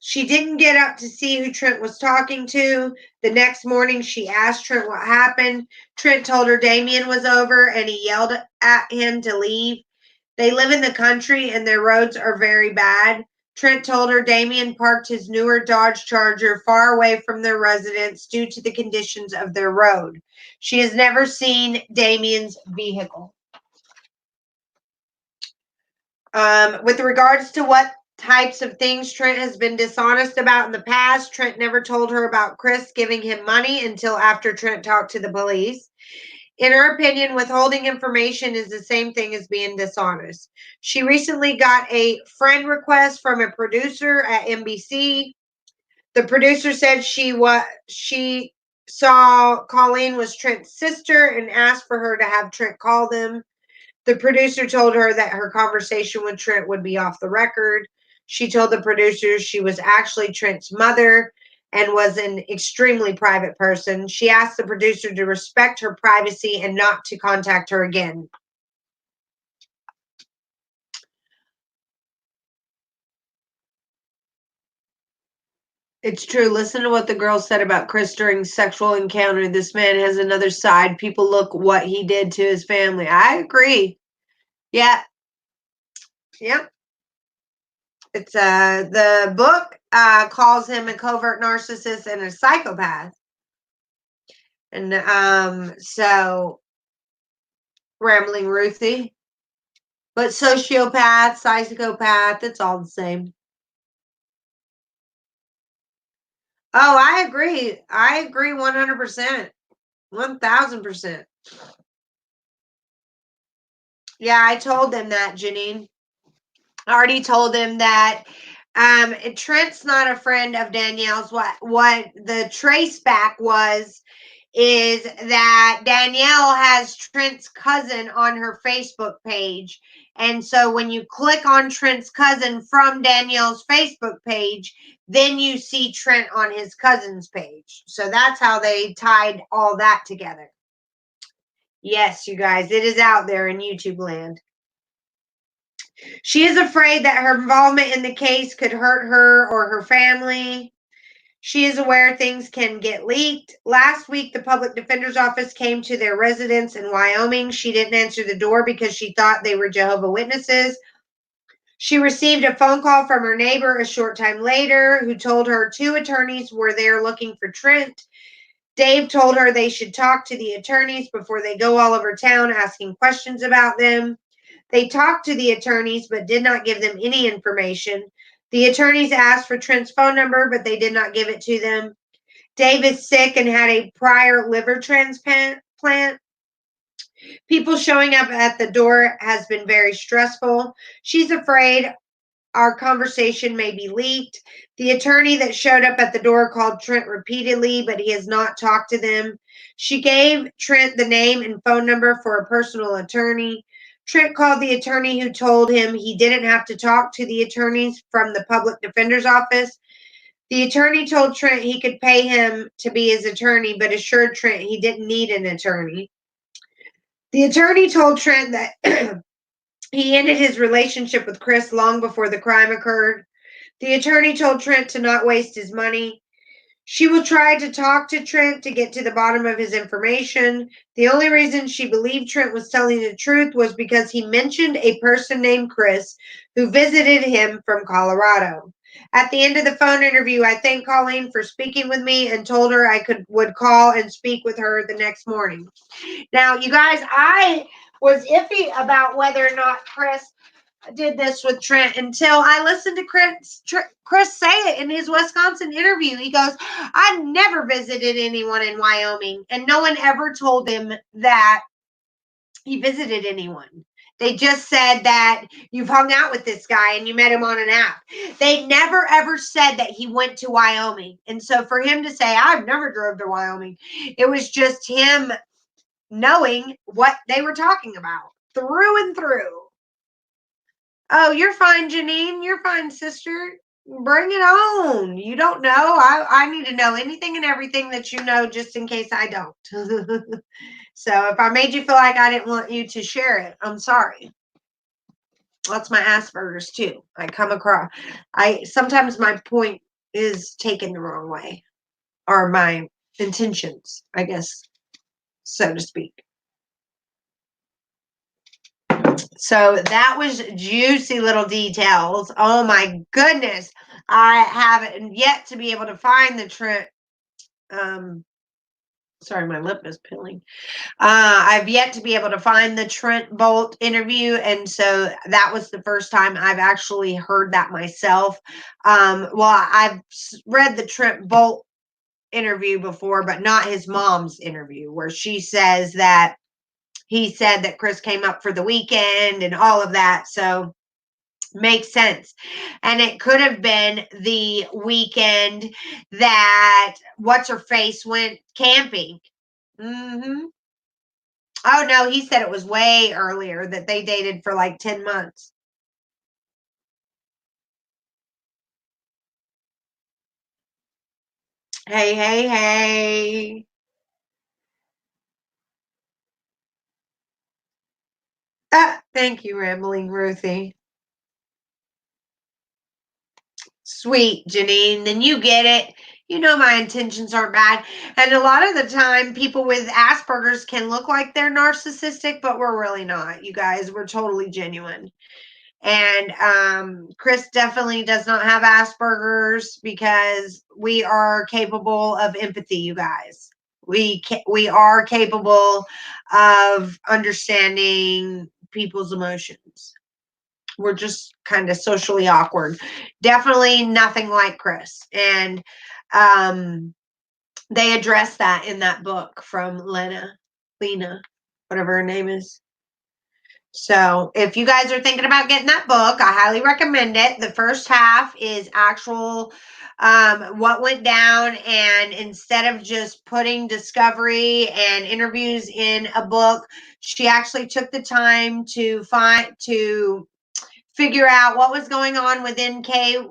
She didn't get up to see who Trent was talking to. The next morning, she asked Trent what happened. Trent told her Damien was over and he yelled at him to leave. They live in the country and their roads are very bad. Trent told her Damien parked his newer Dodge Charger far away from their residence due to the conditions of their road. She has never seen Damien's vehicle. With regards to what types of things Trent has been dishonest about in the past, Trent never told her about Chris giving him money until after Trent talked to the police. In her opinion, withholding information is the same thing as being dishonest. She recently got a friend request from a producer at NBC. The producer said she saw Colleen was Trent's sister and asked for her to have Trent call them. The producer told her that her conversation with Trent would be off the record. She told the producer she was actually Trent's mother and was an extremely private person. She asked the producer to respect her privacy and not to contact her again. It's true. Listen to what the girl said about Chris during sexual encounter. This man has another side. People look what he did to his family. I agree. Yeah. Yep. It's the book calls him a covert narcissist and a psychopath. And so Rambling Ruthie. But sociopath, psychopath, it's all the same. Oh, I agree. I agree 100%. 1000%. Yeah, I told them that, Janine. I already told them that Trent's not a friend of Danielle's. What the trace back was is that Danielle has Trent's cousin on her Facebook page. And so when you click on Trent's cousin from Danielle's Facebook page, then you see Trent on his cousin's page. So that's how they tied all that together. Yes, you guys, it is out there in YouTube land. She is afraid that her involvement in the case could hurt her or her family. She is aware things can get leaked. Last week, the public defender's office came to their residence in Wyoming. She didn't answer the door because she thought they were Jehovah's Witnesses. She received a phone call from her neighbor a short time later who told her 2 attorneys were there looking for Trent. Dave told her they should talk to the attorneys before they go all over town asking questions about them. They talked to the attorneys but did not give them any information. The attorneys asked for Trent's phone number, but they did not give it to them. Dave is sick and had a prior liver transplant. People showing up at the door has been very stressful. She's afraid our conversation may be leaked. The attorney that showed up at the door called Trent repeatedly, but he has not talked to them. She gave Trent the name and phone number for a personal attorney. Trent called the attorney who told him he didn't have to talk to the attorneys from the public defender's office. The attorney told Trent he could pay him to be his attorney, but assured Trent he didn't need an attorney. The attorney told Trent that he ended his relationship with Chris long before the crime occurred. The attorney told Trent to not waste his money. She will try to talk to Trent to get to the bottom of his information. The only reason she believed Trent was telling the truth was because he mentioned a person named Chris who visited him from Colorado. At the end of the phone interview, I thanked Colleen for speaking with me and told her I would call and speak with her the next morning. Now, you guys, I was iffy about whether or not Chris did this with Trent until I listened to Chris say it in his Wisconsin interview. He goes, "I never visited anyone in Wyoming," and no one ever told him that he visited anyone. They just said that you've hung out with this guy and you met him on an app. They never ever said that he went to Wyoming. And so for him to say, "I've never drove to Wyoming," it was just him knowing what they were talking about through and through. Oh, you're fine, Janine. You're fine, sister. Bring it on. You don't know. I need to know anything and everything that you know, just in case I don't. So if I made you feel like I didn't want you to share it, I'm sorry. That's my Asperger's too. I come across, sometimes my point is taken the wrong way, or my intentions, I guess, so to speak. So that was juicy little details. Oh my goodness. I haven't yet to be able to find the Trent. Sorry, my lip is peeling. I've yet to be able to find the Trent Boult interview. And so that was the first time I've actually heard that myself. Well, I've read the Trent Boult interview before, but not his mom's interview, where she says that he said that Chris came up for the weekend and all of that. So makes sense. And it could have been the weekend that what's her face went camping. Mm-hmm. Oh no, he said it was way earlier, that they dated for like 10 months. Hey, hey, hey. Thank you, Rambling Ruthie. Sweet, Janine. Then you get it. You know my intentions aren't bad. And a lot of the time, people with Asperger's can look like they're narcissistic, but we're really not. You guys, we're totally genuine. And Chris definitely does not have Asperger's, because we are capable of empathy, you guys. We are capable of understanding people's emotions. We're just kind of socially awkward. Definitely nothing like Chris. And they address that in that book from Lena, whatever her name is. So if you guys are thinking about getting that book, I highly recommend it. The first half is actual what went down, and instead of just putting discovery and interviews in a book, she actually took the time to figure out what was going on with NK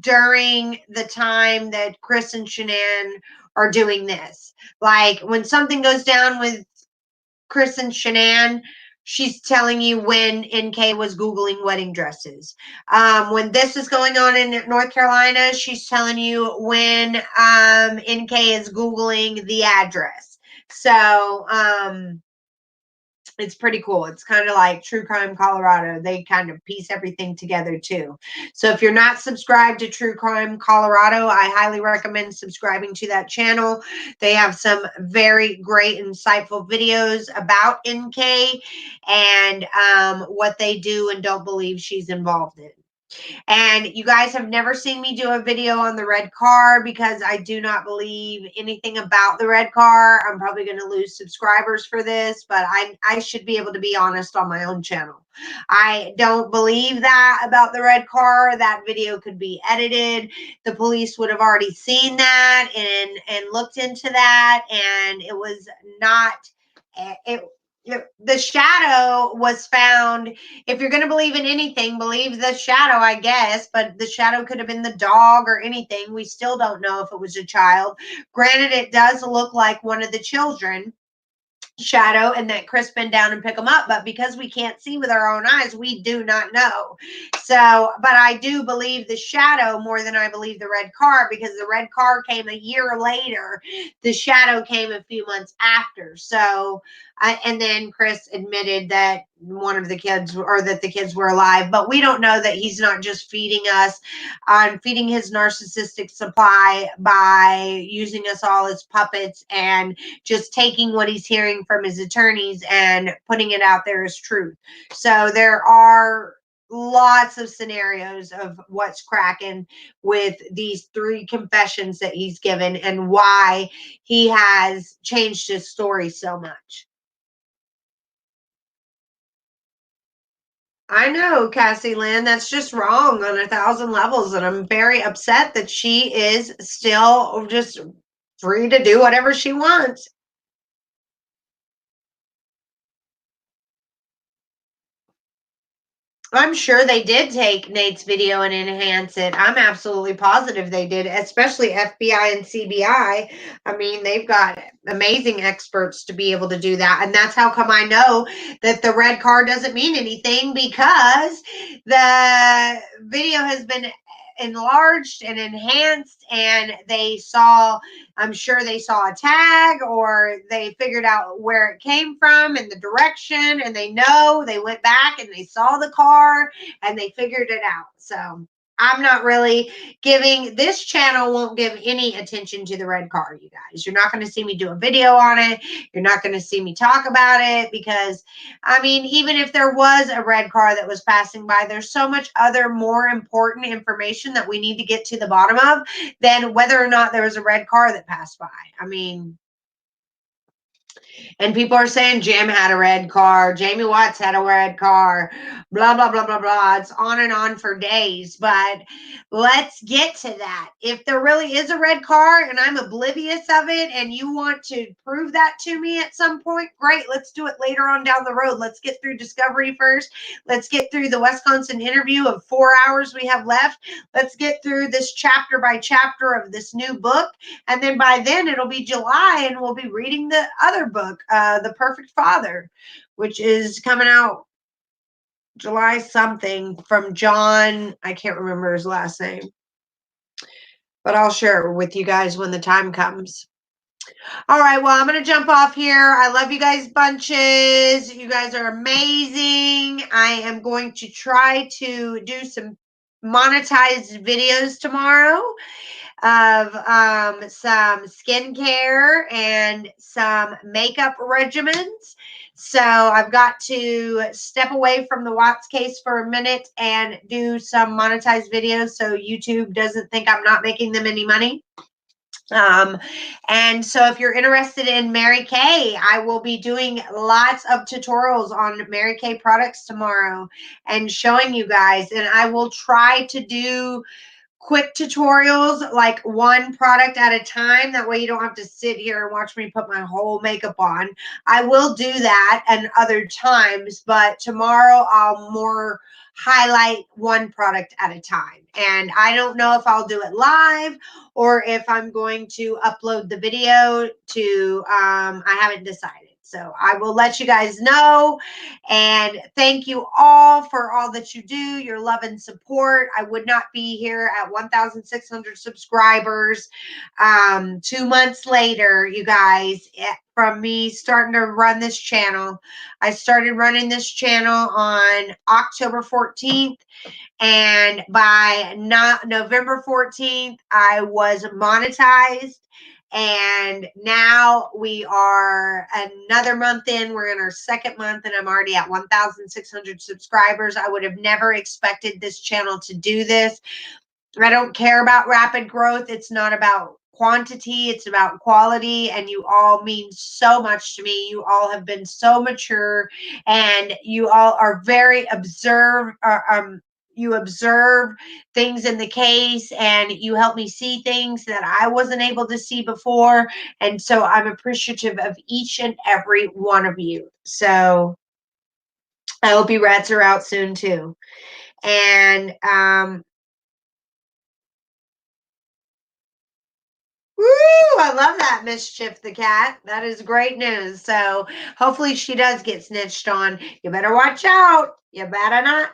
during the time that Chris and Shanann are doing this. Like when something goes down with Chris and Shanann, she's telling you when NK was Googling wedding dresses. When this is going on in North Carolina, she's telling you when NK is Googling the address. So it's pretty cool. It's kind of like True Crime Colorado. They kind of piece everything together too. So if you're not subscribed to True Crime Colorado, I highly recommend subscribing to that channel. They have some very great, insightful videos about NK and what they do and don't believe she's involved in. And you guys have never seen me do a video on the red car, because I do not believe anything about the red car. I'm probably going to lose subscribers for this, but I should be able to be honest on my own channel. I don't believe that about the red car. That video could be edited. The police would have already seen that and looked into that, and it was not the shadow was found. If you're going to believe in anything, believe the shadow, I guess. But the shadow could have been the dog or anything. We still don't know if it was a child. Granted, it does look like one of the children shadow, and that Chris bend down and pick them up, but because we can't see with our own eyes, we do not know. So but I do believe the shadow more than I believe the red car, because the red car came a year later, the shadow came a few months after. So and then Chris admitted that one of the kids, or that the kids were alive, but we don't know that he's not just feeding us on feeding his narcissistic supply by using us all as puppets and just taking what he's hearing from his attorneys and putting it out there as truth. So there are lots of scenarios of what's cracking with these 3 confessions that he's given, and why he has changed his story so much. I know, Cassie Lynn, that's just wrong on 1,000 levels, and I'm very upset that she is still just free to do whatever she wants. I'm sure they did take Nate's video and enhance it. I'm absolutely positive they did, especially FBI and CBI. I mean, they've got amazing experts to be able to do that. And that's how come I know that the red car doesn't mean anything, because the video has been enlarged and enhanced, and I'm sure they saw a tag, or they figured out where it came from and the direction, and they went back and they saw the car and they figured it out. So I'm not really this channel won't give any attention to the red car, you guys. You're not going to see me do a video on it. You're not going to see me talk about it, because, I mean, even if there was a red car that was passing by, there's so much other more important information that we need to get to the bottom of than whether or not there was a red car that passed by. I mean, and people are saying Jim had a red car, Jamie Watts had a red car, blah, blah, blah, blah, blah. It's on and on for days. But let's get to that. If there really is a red car and I'm oblivious of it, and you want to prove that to me at some point, great. Let's do it later on down the road. Let's get through Discovery first. Let's get through the Wisconsin interview of 4 hours we have left. Let's get through this chapter by chapter of this new book. And then by then it'll be July and we'll be reading the other book, The Perfect Father, which is coming out July something, from John. I can't remember his last name, but I'll share it with you guys when the time comes. All right, well, I'm going to jump off here. I love you guys bunches. You guys are amazing. I am going to try to do some monetized videos tomorrow of some skincare and some makeup regimens. So I've got to step away from the Watts case for a minute and do some monetized videos so YouTube doesn't think I'm not making them any money. And so if you're interested in Mary Kay, I will be doing lots of tutorials on Mary Kay products tomorrow and showing you guys. And I will try to do quick tutorials, like one product at a time. That way you don't have to sit here and watch me put my whole makeup on. I will do that and other times, but tomorrow I'll more highlight one product at a time. And I don't know if I'll do it live or if I'm going to upload the video to, I haven't decided. So I will let you guys know. And thank you all for all that you do, your love and support. I would not be here at 1,600 subscribers 2 months later, you guys, from me starting to run this channel. I started running this channel on October 14th. And by November 14th, I was monetized. And now we are another month in. We're in our second month, and I'm already at 1,600 subscribers. I would have never expected this channel to do this. I don't care about rapid growth. It's not about quantity, it's about quality, and you all mean so much to me. You all have been so mature, and you all are very you observe things in the case, and you help me see things that I wasn't able to see before. And so I'm appreciative of each and every one of you. So I hope you rats are out soon too. And woo! I love that, Mischief the cat. That is great news. So hopefully she does get snitched on. You better watch out. You better not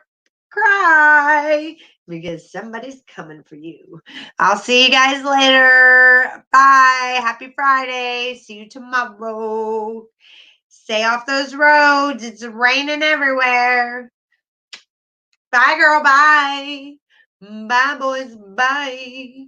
cry, because somebody's coming for you. I'll see you guys later. Bye. Happy Friday. See you tomorrow. Stay off those roads. It's raining everywhere. Bye, girl. Bye. Bye, boys. Bye.